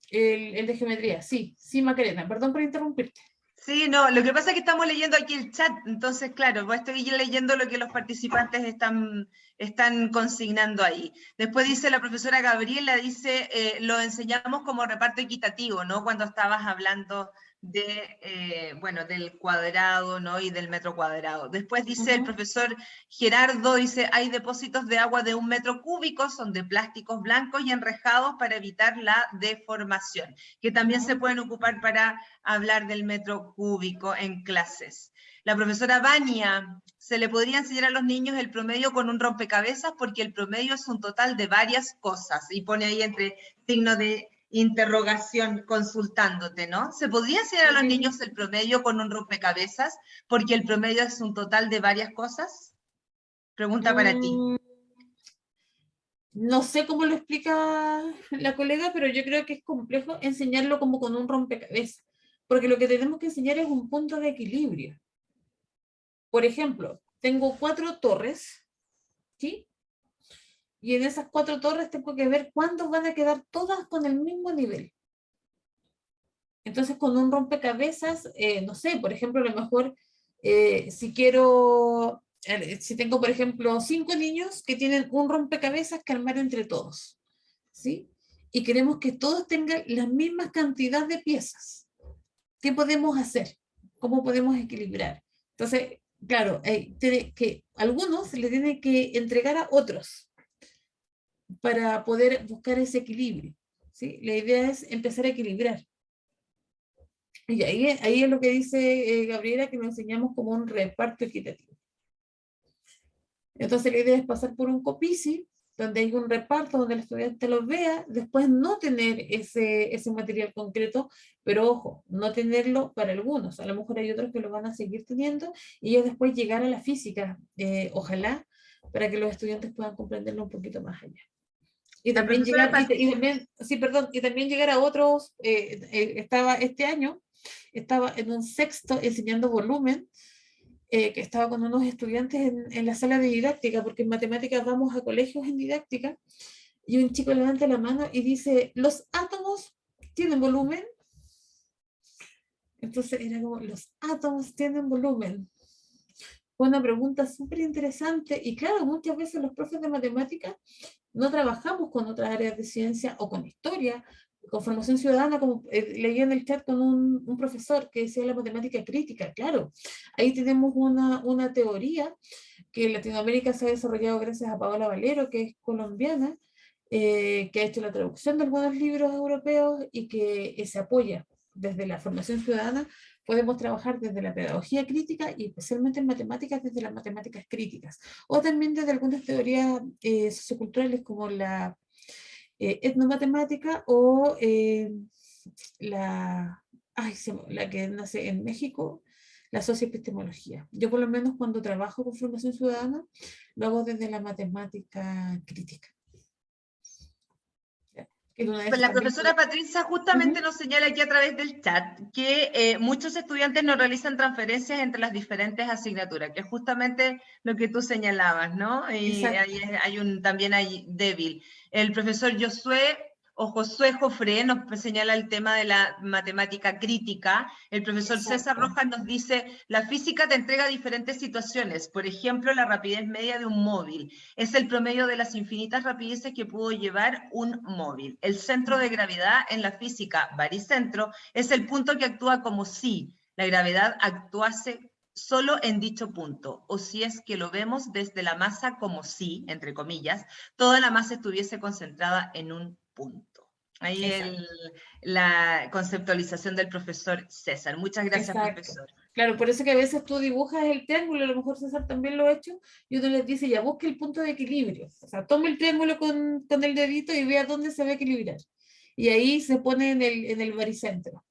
el de geometría. Sí, sí, Macarena, perdón por interrumpirte. Sí, no, lo que pasa es que estamos leyendo aquí el chat, entonces, claro, pues estoy leyendo lo que los participantes están consignando ahí. Después dice la profesora Gabriela, dice, lo enseñamos como reparto equitativo, ¿no? Cuando estabas hablando de, bueno, del cuadrado, ¿no? Y del metro cuadrado. Después dice el profesor Gerardo, dice, hay depósitos de agua de 1 metro cúbico, son de plásticos blancos y enrejados para evitar la deformación, que también se pueden ocupar para hablar del metro cúbico en clases. La profesora Vania, se le podría enseñar a los niños el promedio con un rompecabezas porque el promedio es un total de varias cosas, y pone ahí entre signos de interrogación consultándote, ¿no? ¿Se podría enseñar a los niños el promedio con un rompecabezas porque el promedio es un total de varias cosas? Pregunta para ti. No sé cómo lo explica la colega, pero yo creo que es complejo enseñarlo como con un rompecabezas, porque lo que tenemos que enseñar es un punto de equilibrio. Por ejemplo, tengo 4 torres, ¿sí? Y en esas 4 torres tengo que ver cuándo van a quedar todas con el mismo nivel. Entonces, con un rompecabezas, no sé, por ejemplo, a lo mejor, si tengo, por ejemplo, 5 niños que tienen un rompecabezas que armar entre todos, ¿sí? Y queremos que todos tengan la misma cantidad de piezas. ¿Qué podemos hacer? ¿Cómo podemos equilibrar? Entonces, claro, que algunos le tienen que entregar a otros. para poder buscar ese equilibrio, ¿sí? La idea es empezar a equilibrar. Y ahí es lo que dice Gabriela, que nos enseñamos como un reparto equitativo. Entonces la idea es pasar por un copici, donde hay un reparto, donde el estudiante lo vea, después no tener ese material concreto, pero ojo, no tenerlo para algunos, a lo mejor hay otros que lo van a seguir teniendo, y ya después llegar a la física, ojalá, para que los estudiantes puedan comprenderlo un poquito más allá. Y también llegar, sí, perdón, y también llegar a otros, estaba este año, estaba en un sexto enseñando volumen, que estaba con unos estudiantes en la sala de didáctica, porque en matemáticas vamos a colegios en didáctica, y un chico levanta la mano y dice, ¿los átomos tienen volumen? Entonces era como, ¿los átomos tienen volumen? Fue una pregunta súper interesante, y claro, muchas veces los profes de matemáticas no trabajamos con otras áreas de ciencia o con historia, con formación ciudadana, como leí en el chat con un profesor que decía la matemática crítica. Claro, ahí tenemos una teoría que en Latinoamérica se ha desarrollado gracias a Paola Valero, que es colombiana, que ha hecho la traducción de algunos libros europeos y que se apoya desde la formación ciudadana. Podemos trabajar desde la pedagogía crítica y especialmente en matemáticas desde las matemáticas críticas, o también desde algunas teorías socioculturales como la etnomatemática o la que nace en México, la socioepistemología. Yo por lo menos cuando trabajo con formación ciudadana, lo hago desde la matemática crítica. Pues la profesora Patricia justamente nos señala aquí a través del chat que muchos estudiantes no realizan transferencias entre las diferentes asignaturas, que es justamente lo que tú señalabas, ¿no? Y también hay débil. El profesor Josué Jofré nos señala el tema de la matemática crítica. El profesor César Rojas nos dice, la física te entrega diferentes situaciones, por ejemplo, la rapidez media de un móvil. Es el promedio de las infinitas rapideces que pudo llevar un móvil. El centro de gravedad en la física, baricentro, es el punto que actúa como si la gravedad actuase solo en dicho punto, o si es que lo vemos desde la masa como si, entre comillas, toda la masa estuviese concentrada en un punto. Ahí la conceptualización del profesor César. Muchas gracias, profesor. Claro, por eso que a veces tú dibujas el triángulo, a lo mejor César también lo ha hecho, y uno les dice, ya busque el punto de equilibrio. O sea, tome el triángulo con el dedito y vea dónde se va a equilibrar. Y ahí se pone en el baricentro.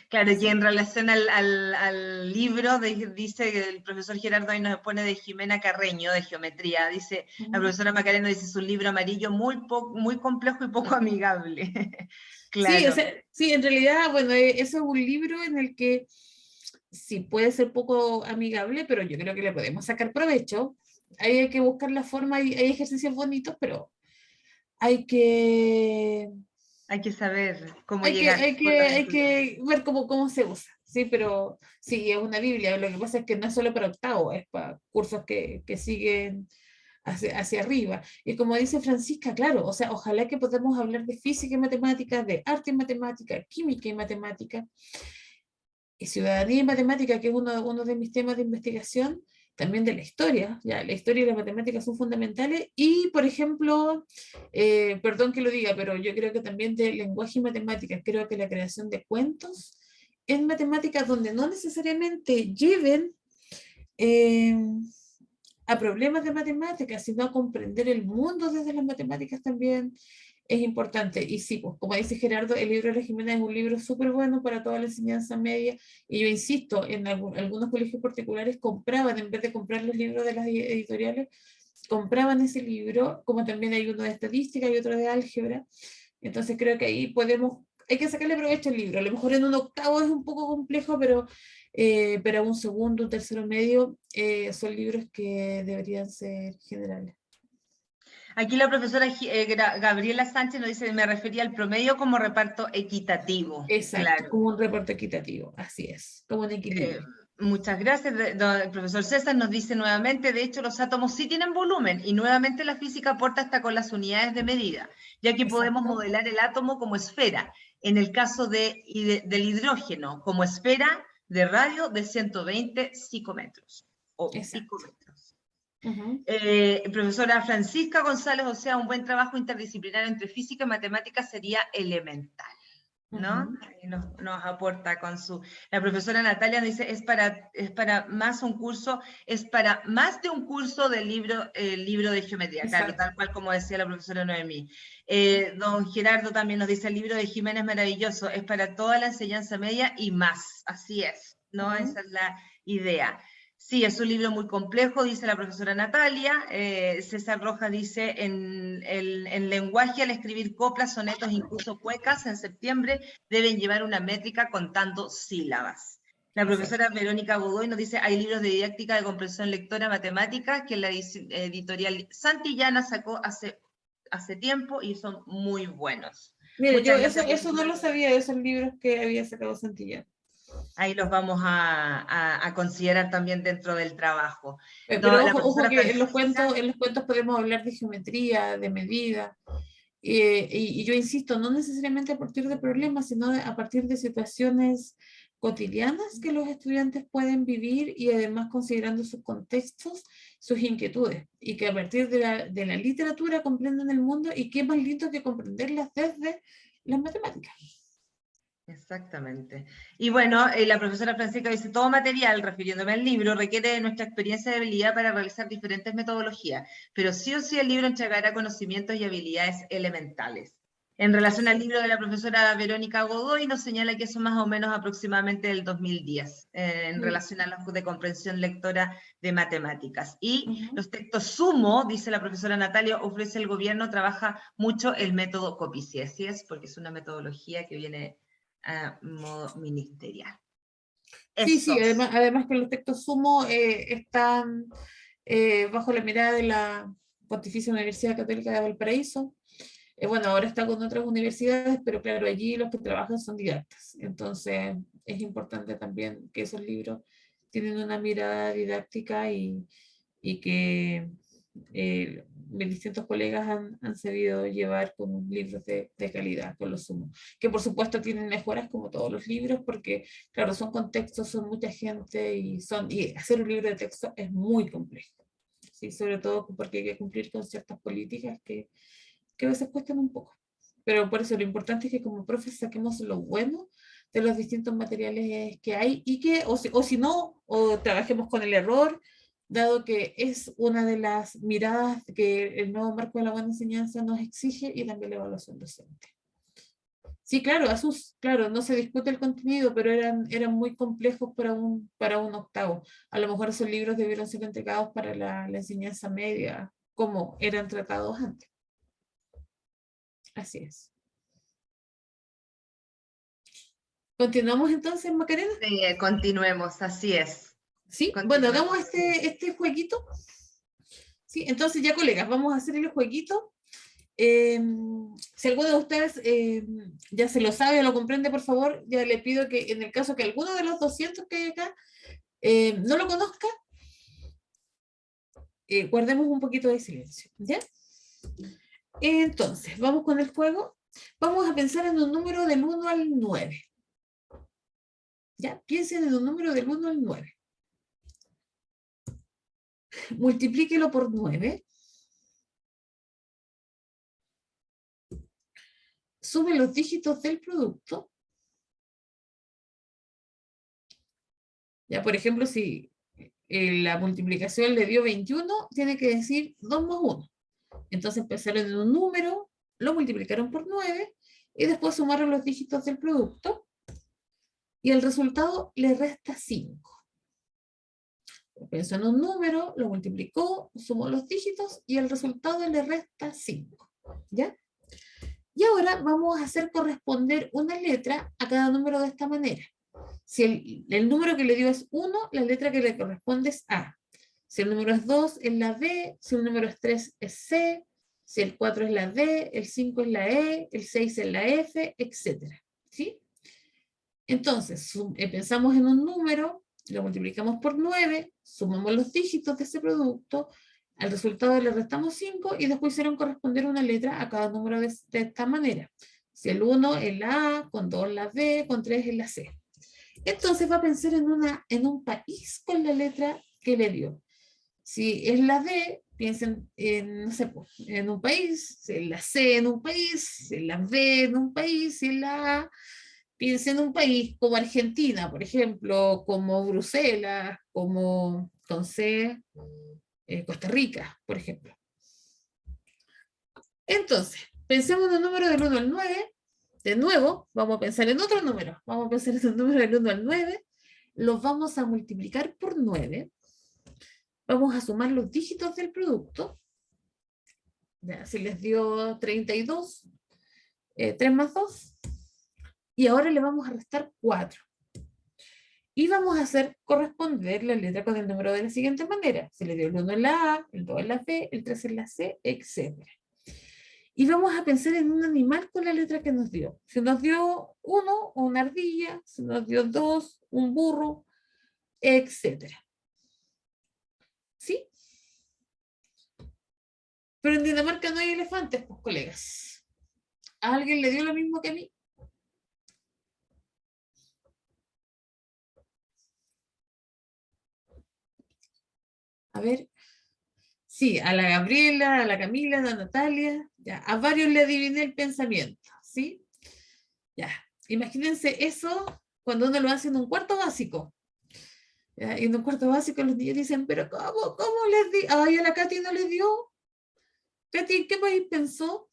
Claro, y en relación al libro, dice que el profesor Gerardo ahí nos pone de Jimena Carreño, de geometría, dice, la profesora Macarena dice, es un libro amarillo muy complejo y poco amigable. Claro. Sí, o sea, sí, en realidad, bueno, eso es un libro en el que sí puede ser poco amigable, pero yo creo que le podemos sacar provecho. Ahí hay que buscar la forma, hay ejercicios bonitos, pero hay que saber cómo llegar. Hay que ver cómo se usa, ¿sí? Pero sí, es una Biblia. Lo que pasa es que no es solo para octavo, es para cursos que siguen hacia arriba. Y como dice Francisca, claro, o sea, ojalá que podamos hablar de física y matemática, de arte y matemática, química y matemática, y ciudadanía y matemática, que es uno de mis temas de investigación, también de la historia. Ya, la historia y la matemática son fundamentales, y por ejemplo, perdón que lo diga, pero yo creo que también de lenguaje y matemáticas, creo que la creación de cuentos en matemáticas donde no necesariamente lleven a problemas de matemáticas, sino a comprender el mundo desde las matemáticas también es importante. Y sí, pues, como dice Gerardo, el libro de la Jimena es un libro súper bueno para toda la enseñanza media, y yo insisto, en algunos colegios particulares compraban, en vez de comprar los libros de las editoriales, compraban ese libro, como también hay uno de estadística y otro de álgebra. Entonces creo que ahí hay que sacarle provecho al libro. A lo mejor en un octavo es un poco complejo, pero un segundo, un tercero medio, son libros que deberían ser generales. Aquí la profesora Gabriela Sánchez nos dice, me refería al promedio como reparto equitativo. Exacto, claro. Como un reparto equitativo, así es, como un equilibrio. Muchas gracias. El profesor César nos dice nuevamente, de hecho los átomos sí tienen volumen, y nuevamente la física aporta hasta con las unidades de medida, ya que podemos modelar el átomo como esfera, en el caso del hidrógeno, como esfera de radio de 120 psicómetros. Profesora Francisca González, o sea, un buen trabajo interdisciplinario entre física y matemáticas sería elemental, ¿no? Ahí nos aporta con su... La profesora Natalia dice, es para más un curso, es para más de un curso del libro de geometría, claro, tal cual como decía la profesora Noemí. Don Gerardo también nos dice, el libro de Jiménez es maravilloso, es para toda la enseñanza media y más, así es, ¿no? Esa es la idea. Sí, es un libro muy complejo, dice la profesora Natalia. César Rojas dice, en lenguaje al escribir coplas, sonetos, incluso cuecas, en septiembre deben llevar una métrica contando sílabas. La profesora Verónica Godoy nos dice, hay libros de didáctica de comprensión lectora matemática que la editorial Santillana sacó hace tiempo y son muy buenos. Mira, yo eso no lo sabía, esos libros que había sacado Santillana. Ahí los vamos a considerar también dentro del trabajo. Pero ojo que en los cuentos podemos hablar de geometría, de medida, y yo insisto, no necesariamente a partir de problemas, sino a partir de situaciones cotidianas que los estudiantes pueden vivir y además considerando sus contextos, sus inquietudes, y que a partir de la literatura comprendan el mundo, y qué más lindo que comprenderlas desde las matemáticas. Exactamente. Y bueno, la profesora Francisca dice, todo material, refiriéndome al libro, requiere de nuestra experiencia y habilidad para realizar diferentes metodologías, pero sí o sí el libro entregará conocimientos y habilidades elementales. En relación al libro de la profesora Verónica Godoy, nos señala que eso más o menos aproximadamente del 2010, en relación a los de comprensión lectora de matemáticas. Y los textos sumo, dice la profesora Natalia, ofrece el gobierno, trabaja mucho el método Copici, así es, porque es una metodología que viene a modo ministerial. Sí, además que los textos sumo están bajo la mirada de la Pontificia Universidad Católica de Valparaíso. Bueno, ahora está con otras universidades, pero claro, allí los que trabajan son didactas. Entonces, es importante también que esos libros tienen una mirada didáctica y que mis distintos colegas han sabido llevar con libros de calidad, con los sumos, que por supuesto tienen mejoras como todos los libros, porque claro, son contextos, son mucha gente y hacer un libro de texto es muy complejo, ¿sí? Sobre todo porque hay que cumplir con ciertas políticas que a veces cuestan un poco, pero por eso lo importante es que como profes saquemos lo bueno de los distintos materiales que hay y que, o si no, o trabajemos con el error, dado que es una de las miradas que el nuevo marco de la buena enseñanza nos exige, y también la evaluación docente. Sí, claro, claro, no se discute el contenido, pero eran muy complejos para un octavo. A lo mejor esos libros debieron ser entregados para la enseñanza media, como eran tratados antes. Así es. ¿Continuamos entonces, Macarena? Sí, continuemos, así es. Sí, bueno, hagamos este jueguito. Sí, entonces ya, colegas, vamos a hacer el jueguito. Si alguno de ustedes ya se lo sabe o lo comprende, por favor, ya le pido que en el caso que alguno de los 200 que hay acá no lo conozca, guardemos un poquito de silencio, ¿ya? Entonces, vamos con el juego. Vamos a pensar en un número del 1 al 9. ¿Ya? Piensen en un número del 1 al 9. Multiplíquelo por 9. Sume los dígitos del producto. Ya, por ejemplo, si la multiplicación le dio 21, tiene que decir 2 más 1. Entonces empezaron en un número, lo multiplicaron por 9 y después sumaron los dígitos del producto y el resultado le resta 5. Pensó en un número, lo multiplicó, sumó los dígitos y el resultado le resta 5. ¿Ya? Y ahora vamos a hacer corresponder una letra a cada número de esta manera. Si el número que le dio es 1, la letra que le corresponde es A. Si el número es 2, es la B. Si el número es 3, es C. Si el 4 es la D, el 5 es la E, el 6 es la F, etc. ¿Sí? Entonces, pensamos en un número, lo multiplicamos por 9, sumamos los dígitos de ese producto, al resultado le restamos 5 y después hicieron corresponder una letra a cada número de esta manera. Si el 1 es la A, con 2 la B, con 3 es la C. Entonces va a pensar en un país con la letra que le dio. Si es la D, piensen en, no sé, pues, en un país, en la C en un país, en la B en un país, y en la A, piensen en un país como Argentina, por ejemplo, como Bruselas, como, con C, Costa Rica, por ejemplo. Entonces, pensemos en un número del 1 al 9. De nuevo, vamos a pensar en otro número. Vamos a pensar en un número del 1 al 9. Los vamos a multiplicar por 9. Vamos a sumar los dígitos del producto. Ya, si les dio 32, 3 más 2. Y ahora le vamos a restar 4. Y vamos a hacer corresponder la letra con el número de la siguiente manera. Se le dio el 1 en la A, el 2 en la B, el 3 en la C, etc. Y vamos a pensar en un animal con la letra que nos dio. Si nos dio 1, una ardilla, si nos dio 2, un burro, etc. ¿Sí? Pero en Dinamarca no hay elefantes, pues, colegas. ¿A alguien le dio lo mismo que a mí? A ver. Sí, a la Gabriela, a la Camila, a la Natalia, ya, a varios le adiviné el pensamiento, ¿sí? Ya, imagínense eso cuando uno lo hace en un cuarto básico. ¿Ya? Y en un cuarto básico los niños dicen, pero ¿cómo les di? Ay, a la Katy no les dio. Katy, ¿en qué país pensó?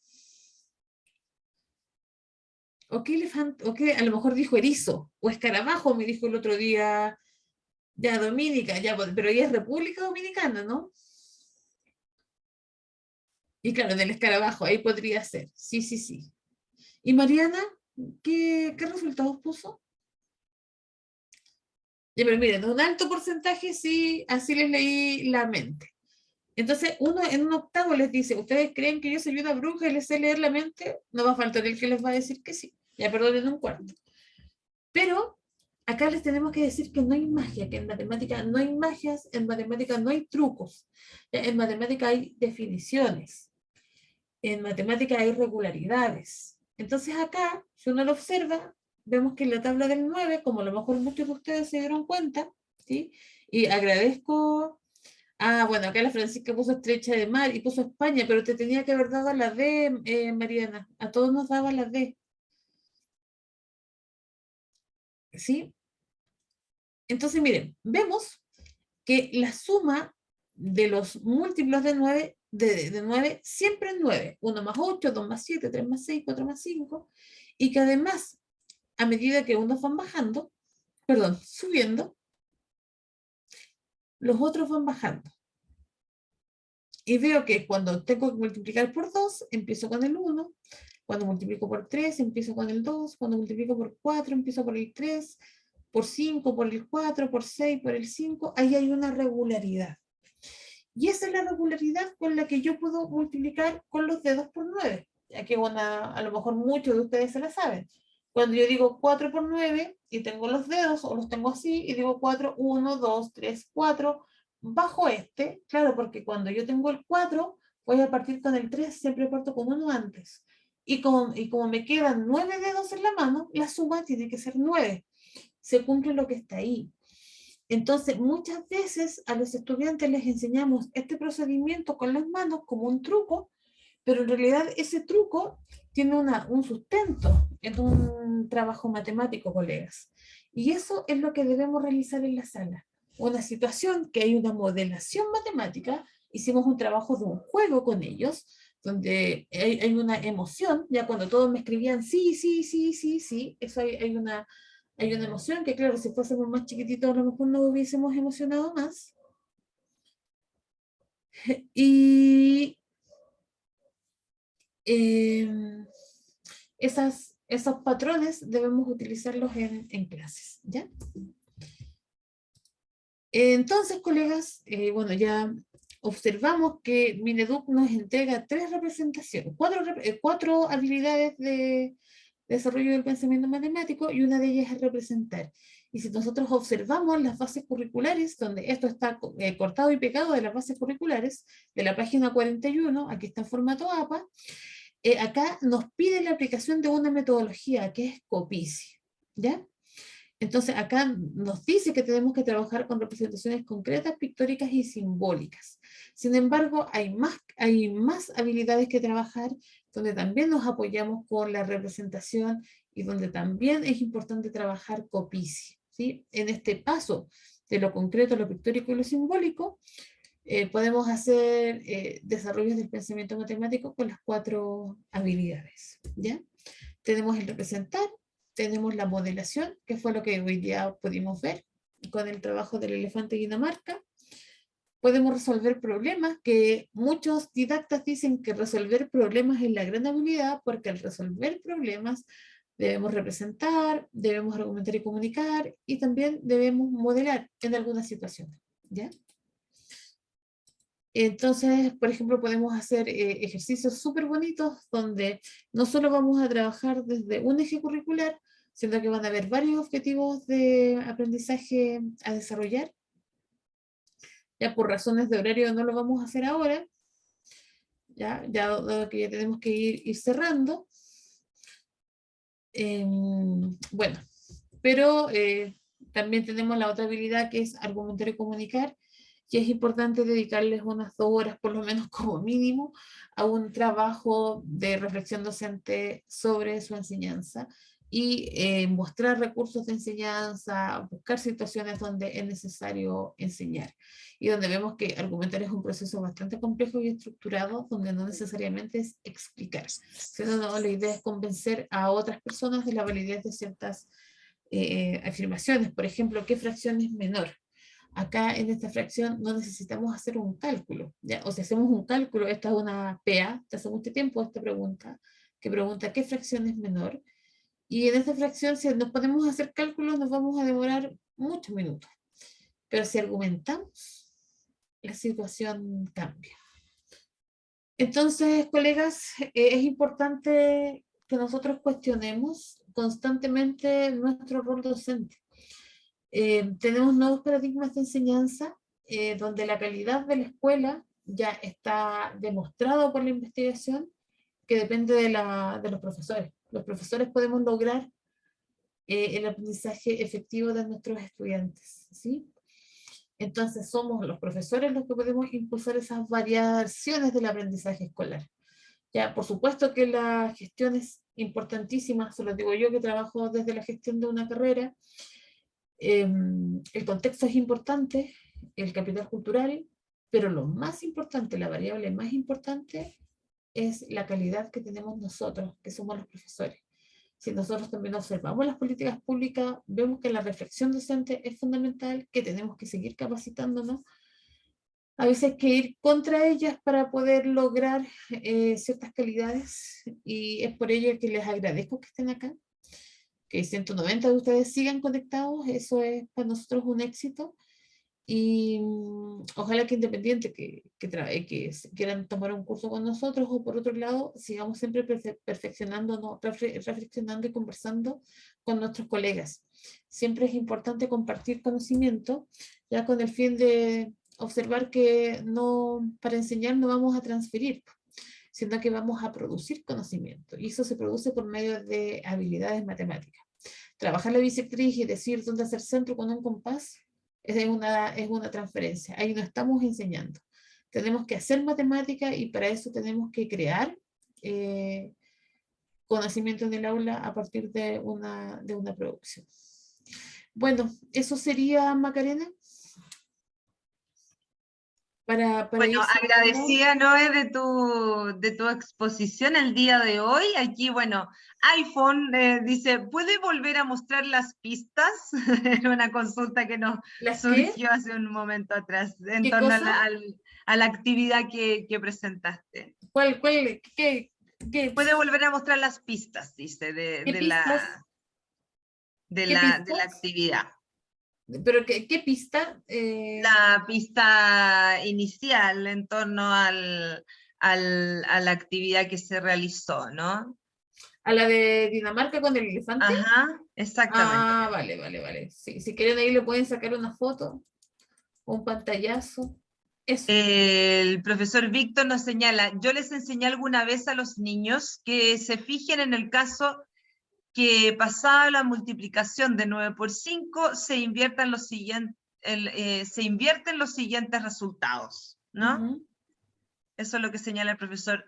¿O qué elefante? ¿O qué? A lo mejor dijo erizo, o escarabajo, me dijo el otro día, ya, Dominica, ya, pero ella es República Dominicana, ¿no? Y claro, del escarabajo, ahí podría ser. Sí, sí, sí. ¿Y Mariana? ¿Qué resultados puso? Ya, pero miren, un alto porcentaje sí, así les leí la mente. Entonces, uno en un octavo les dice, ¿ustedes creen que yo soy una bruja y les sé leer la mente? No va a faltar el que les va a decir que sí. Ya, perdón, en un cuarto. Pero acá les tenemos que decir que no hay magia, que en matemática no hay magias, en matemática no hay trucos. En matemática hay definiciones. En matemática hay regularidades. Entonces acá, si uno lo observa, vemos que en la tabla del 9, como a lo mejor muchos de ustedes se dieron cuenta, ¿sí? Y agradezco, bueno, acá la Francisca puso Estrecha de Mar y puso España, pero te tenía que haber dado la D, Mariana, a todos nos daba la D, ¿sí? Entonces, miren, vemos que la suma de los múltiplos de 9, de 9 siempre es 9. 1 más 8, 2 más 7, 3 más 6, 4 más 5. Y que además, a medida que unos van bajando, perdón, subiendo, los otros van bajando. Y veo que cuando tengo que multiplicar por 2, empiezo con el 1. Cuando multiplico por 3, empiezo con el 2. Cuando multiplico por 4, empiezo por el 3. Por 5, por el 4, por 6, por el 5. Ahí hay una regularidad. Y esa es la regularidad con la que yo puedo multiplicar con los dedos por 9. Ya que a lo mejor muchos de ustedes se la saben. Cuando yo digo 4 por 9 y tengo los dedos, o los tengo así, y digo 4, 1, 2, 3, 4, bajo este, claro, porque cuando yo tengo el 4, voy a partir con el 3, siempre parto con 1 antes. Y como me quedan 9 dedos en la mano, la suma tiene que ser 9. Se cumple lo que está ahí. Entonces, muchas veces a los estudiantes les enseñamos este procedimiento con las manos como un truco, pero en realidad ese truco tiene un sustento en un trabajo matemático, colegas. Y eso es lo que debemos realizar en la sala. Una situación que hay una modelación matemática, hicimos un trabajo de un juego con ellos, donde hay una emoción, ya cuando todos me escribían sí, sí, sí, sí, sí, eso hay una emoción que, claro, si fuésemos más chiquititos, a lo mejor nos hubiésemos emocionado más. Y esos patrones debemos utilizarlos en clases, ¿ya? Entonces, colegas, bueno, ya observamos que Mineduc nos entrega 3 representaciones, 4 habilidades de desarrollo del pensamiento matemático, y una de ellas es representar. Y si nosotros observamos las bases curriculares, donde esto está cortado y pegado de las bases curriculares, de la página 41, aquí está en formato APA, acá nos pide la aplicación de una metodología que es Copici, ¿ya? Entonces, acá nos dice que tenemos que trabajar con representaciones concretas, pictóricas y simbólicas. Sin embargo, hay más habilidades que trabajar, donde también nos apoyamos con la representación y donde también es importante trabajar copicia, ¿sí? En este paso de lo concreto, lo pictórico y lo simbólico, podemos hacer desarrollos del pensamiento matemático con las 4 habilidades, ¿ya? Tenemos el representar, tenemos la modelación, que fue lo que hoy día pudimos ver con el trabajo del elefante de Dinamarca. Podemos resolver problemas, que muchos didactas dicen que resolver problemas es la gran habilidad, porque al resolver problemas debemos representar, debemos argumentar y comunicar, y también debemos modelar en algunas situaciones, ¿ya? Entonces, por ejemplo, podemos hacer ejercicios súper bonitos donde no solo vamos a trabajar desde un eje curricular, sino que van a haber varios objetivos de aprendizaje a desarrollar. Ya por razones de horario no lo vamos a hacer ahora, ya dado que ya tenemos que ir cerrando. Bueno, pero también tenemos la otra habilidad, que es argumentar y comunicar, y es importante dedicarles unas 2 horas, por lo menos como mínimo, a un trabajo de reflexión docente sobre su enseñanza y mostrar recursos de enseñanza, buscar situaciones donde es necesario enseñar y donde vemos que argumentar es un proceso bastante complejo y estructurado, donde no necesariamente es explicar, sino la idea es convencer a otras personas de la validez de ciertas afirmaciones. Por ejemplo, ¿qué fracción es menor? Acá en esta fracción no necesitamos hacer un cálculo, ¿ya? O si hacemos un cálculo, esta es una PA, de hace mucho tiempo esta pregunta, que pregunta ¿qué fracción es menor? Y en esta fracción, si nos podemos hacer cálculos, nos vamos a demorar muchos minutos. Pero si argumentamos, la situación cambia. Entonces, colegas, es importante que nosotros cuestionemos constantemente nuestro rol docente. Tenemos nuevos paradigmas de enseñanza, donde la calidad de la escuela ya está demostrado por la investigación, que depende de los profesores. Los profesores podemos lograr el aprendizaje efectivo de nuestros estudiantes, ¿sí? Entonces somos los profesores los que podemos impulsar esas variaciones del aprendizaje escolar. Ya, por supuesto que la gestión es importantísima, se lo digo yo que trabajo desde la gestión de una carrera. El contexto es importante, el capital cultural, pero lo más importante, la variable más importante, es la calidad que tenemos nosotros, que somos los profesores. Si nosotros también observamos las políticas públicas, vemos que la reflexión docente es fundamental, que tenemos que seguir capacitándonos. A veces hay que ir contra ellas para poder lograr ciertas calidades, y es por ello que les agradezco que estén acá, que 190 de ustedes sigan conectados, eso es para nosotros un éxito. Y ojalá que independiente que quieran tomar un curso con nosotros, o por otro lado, sigamos siempre perfeccionándonos, reflexionando y conversando con nuestros colegas. Siempre es importante compartir conocimiento, ya con el fin de observar que no, para enseñar no vamos a transferir, sino que vamos a producir conocimiento, y eso se produce por medio de habilidades matemáticas. Trabajar la bisectriz y decir dónde hacer centro con un compás es una transferencia. Ahí no estamos enseñando. Tenemos que hacer matemática, y para eso tenemos que crear conocimiento en el aula a partir de una producción. Bueno, eso sería, Macarena. Bueno, agradecida, Noé, de tu exposición el día de hoy. Aquí, bueno, iPhone dice, ¿puede volver a mostrar las pistas? Era una consulta que nos surgió hace un momento atrás, en torno a la actividad que presentaste. ¿Qué? ¿Puede volver a mostrar las pistas, dice, de la actividad? ¿Pero qué pista? La pista inicial en torno a la actividad que se realizó, ¿no? ¿A la de Dinamarca con el elefante? Ajá, exactamente. Ah, vale. Sí, si quieren ahí le pueden sacar una foto, un pantallazo. Eso. El profesor Víctor nos señala, yo les enseñé alguna vez a los niños que se fijen en el caso que pasada la multiplicación de 9 por 5 se invierten los siguientes resultados, ¿no? Ujú. Eso es lo que señala el profesor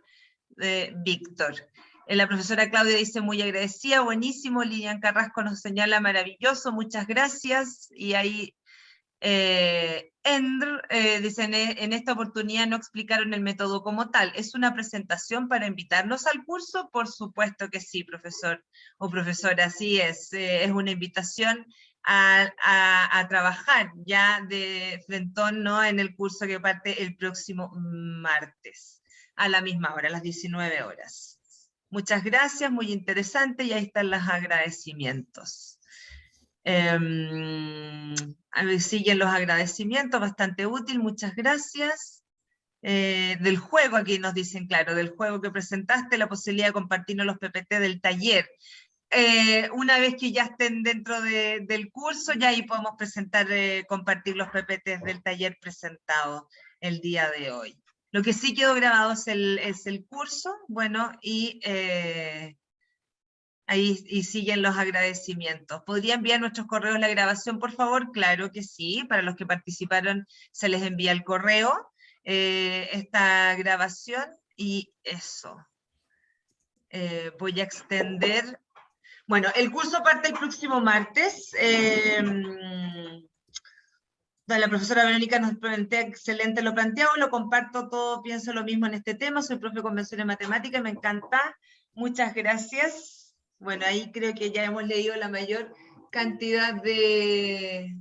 Víctor. La profesora Claudia dice muy agradecida, buenísimo. Lilian Carrasco nos señala maravilloso, muchas gracias. Y ahí Endr dice, en esta oportunidad no explicaron el método como tal. ¿Es una presentación para invitarnos al curso? Por supuesto que sí, profesor o profesora, así es una invitación a trabajar ya de frentón, ¿no? En el curso que parte el próximo martes, a la misma hora, a las 19 horas. Muchas gracias, muy interesante, y ahí están los agradecimientos. Siguen los agradecimientos, bastante útil, muchas gracias. Del juego, aquí nos dicen, claro, del juego que presentaste, la posibilidad de compartirnos los PPT del taller. Una vez que ya estén dentro del curso, ya ahí podemos presentar, compartir los PPT del taller presentado el día de hoy. Lo que sí quedó grabado es el curso, bueno, y ahí siguen los agradecimientos. ¿Podría enviar nuestros correos la grabación, por favor? Claro que sí, para los que participaron se les envía el correo, esta grabación, y eso. Voy a extender. Bueno, el curso parte el próximo martes. La profesora Verónica nos plantea, excelente lo planteado, lo comparto todo, pienso lo mismo en este tema, soy profe de convención en matemática, me encanta, muchas gracias. Bueno, ahí creo que ya hemos leído la mayor cantidad de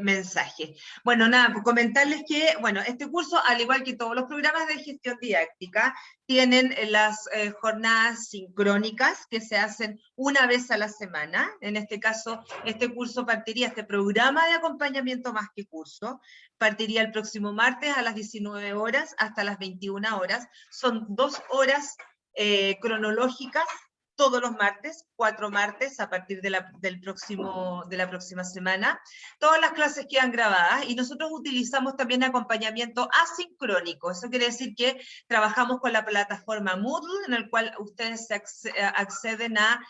mensajes. Bueno, nada, pues comentarles que, bueno, este curso, al igual que todos los programas de gestión didáctica, tienen las jornadas sincrónicas que se hacen una vez a la semana. En este caso, este curso partiría, este programa de acompañamiento más que curso, partiría el próximo martes a las 19 horas hasta las 21 horas. Son 2 horas cronológicas todos los martes, 4 martes a partir de la próxima semana. Todas las clases quedan grabadas y nosotros utilizamos también acompañamiento asincrónico. Eso quiere decir que trabajamos con la plataforma Moodle, en el cual ustedes acceden a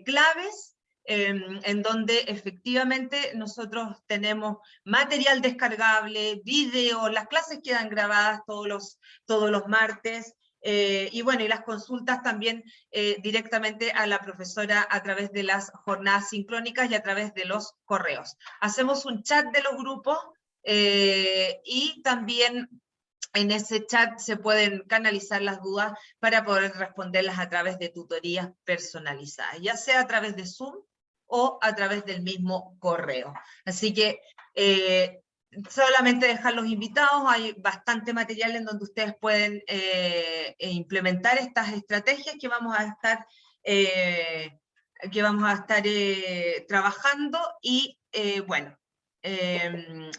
claves en donde efectivamente nosotros tenemos material descargable, video, las clases quedan grabadas todos los martes. Y bueno, y las consultas también directamente a la profesora a través de las jornadas sincrónicas y a través de los correos. Hacemos un chat de los grupos y también en ese chat se pueden canalizar las dudas para poder responderlas a través de tutorías personalizadas, ya sea a través de Zoom o a través del mismo correo. Así que solamente dejar los invitados, hay bastante material en donde ustedes pueden implementar estas estrategias que vamos a estar, trabajando y bueno,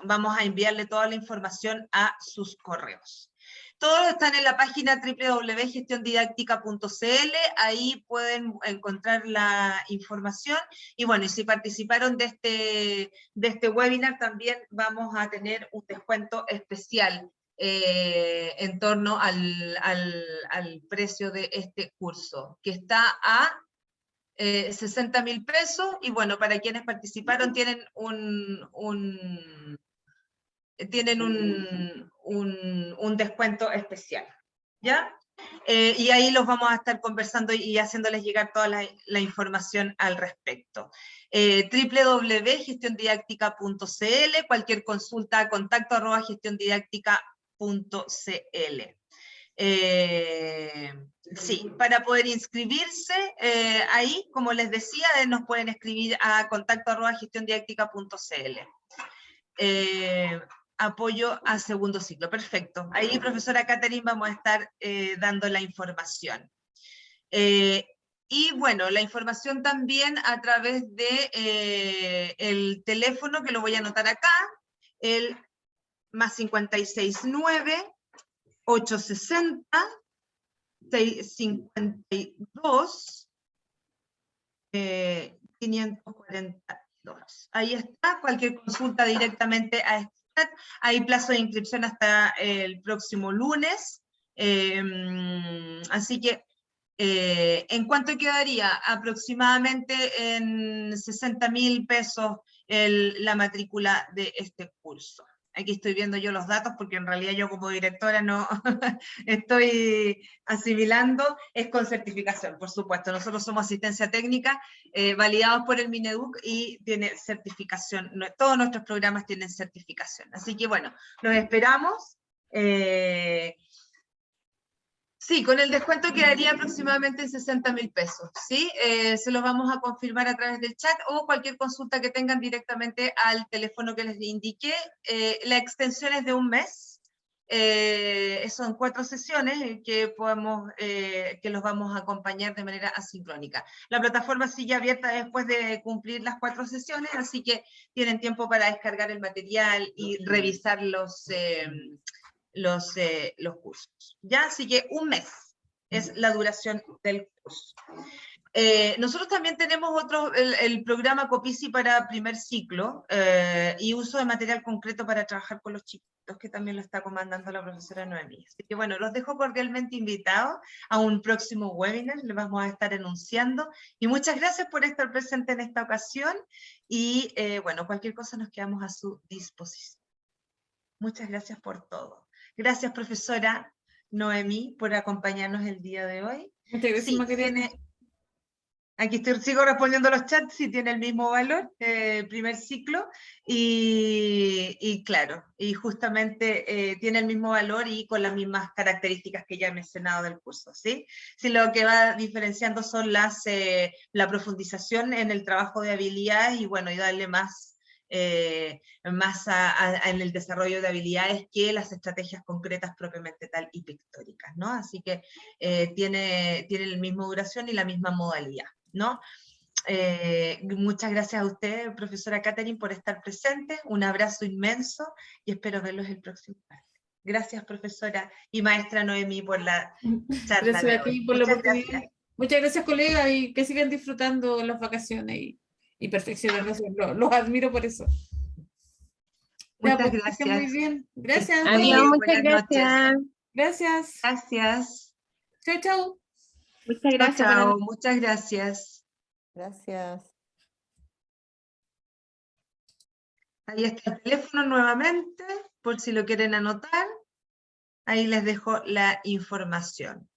vamos a enviarle toda la información a sus correos. Todos están en la página www.gestiondidáctica.cl, ahí pueden encontrar la información, y bueno, y si participaron de este webinar, también vamos a tener un descuento especial en torno al precio de este curso, que está a 60.000 pesos, y bueno, para quienes participaron tienen un descuento especial, ¿ya? Y ahí los vamos a estar conversando y haciéndoles llegar toda la información al respecto. www.gestiondidáctica.cl, cualquier consulta, contacto@gestiondidáctica.cl. Sí, para poder inscribirse, ahí, como les decía, nos pueden escribir a contacto@gestiondidáctica.cl. Apoyo a segundo ciclo, perfecto. Ahí, profesora Catherine, vamos a estar dando la información. Y bueno, la información también a través de el teléfono, que lo voy a anotar acá, el más 569 860 652 542. Ahí está, cualquier consulta directamente a este chat. Hay plazo de inscripción hasta el próximo lunes. Así que ¿En cuánto quedaría? Aproximadamente en 60.000 pesos la matrícula de este curso. Aquí estoy viendo yo los datos porque en realidad yo como directora no estoy asimilando, es con certificación, por supuesto. Nosotros somos asistencia técnica, validados por el Mineduc y tiene certificación. Todos nuestros programas tienen certificación. Así que bueno, los esperamos. Sí, con el descuento quedaría aproximadamente en 60.000 pesos, ¿sí? Se los vamos a confirmar a través del chat o cualquier consulta que tengan directamente al teléfono que les indiqué. La extensión es de 1 mes, son 4 sesiones que los vamos a acompañar de manera asincrónica. La plataforma sigue abierta después de cumplir las 4 sesiones, así que tienen tiempo para descargar el material y revisar los cursos. ¿Ya? Así que 1 mes es la duración del curso. Nosotros también tenemos el programa Copici para primer ciclo y uso de material concreto para trabajar con los chiquitos, que también lo está comandando la profesora Noemí. Así que bueno, los dejo cordialmente invitados a un próximo webinar, les vamos a estar anunciando, y muchas gracias por estar presente en esta ocasión, y bueno, cualquier cosa nos quedamos a su disposición. Muchas gracias por todo. Gracias, profesora Noemí, por acompañarnos el día de hoy. Muchas gracias, Sí, Macarena. aquí sigo respondiendo los chats, sí tiene el mismo valor, primer ciclo, y claro, y justamente tiene el mismo valor y con las mismas características que ya he mencionado del curso, ¿sí? Sí, lo que va diferenciando son la profundización en el trabajo de habilidades y bueno, y darle más en el desarrollo de habilidades que las estrategias concretas propiamente tal y pictóricas, ¿no? Así que tiene la misma duración y la misma modalidad, ¿no? Muchas gracias a usted, profesora Catherine, por estar presente, un abrazo inmenso y espero verlos el próximo martes. Gracias, profesora y maestra Noemí, por la charla. Gracias a ti por la oportunidad. Gracias. Muchas gracias, colega, y que sigan disfrutando las vacaciones y perfeccionando. Los admiro por eso. Muchas Ya, gracias. Muy bien. Gracias. Adiós, muchas gracias. Gracias. Gracias. Chao, chao. Muchas gracias. Chao, muchas gracias. Gracias. Ahí está el teléfono nuevamente, por si lo quieren anotar. Ahí les dejo la información.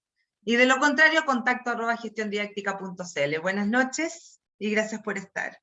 Y de lo contrario, contacto @gestiondidáctica.cl. Buenas noches y gracias por estar.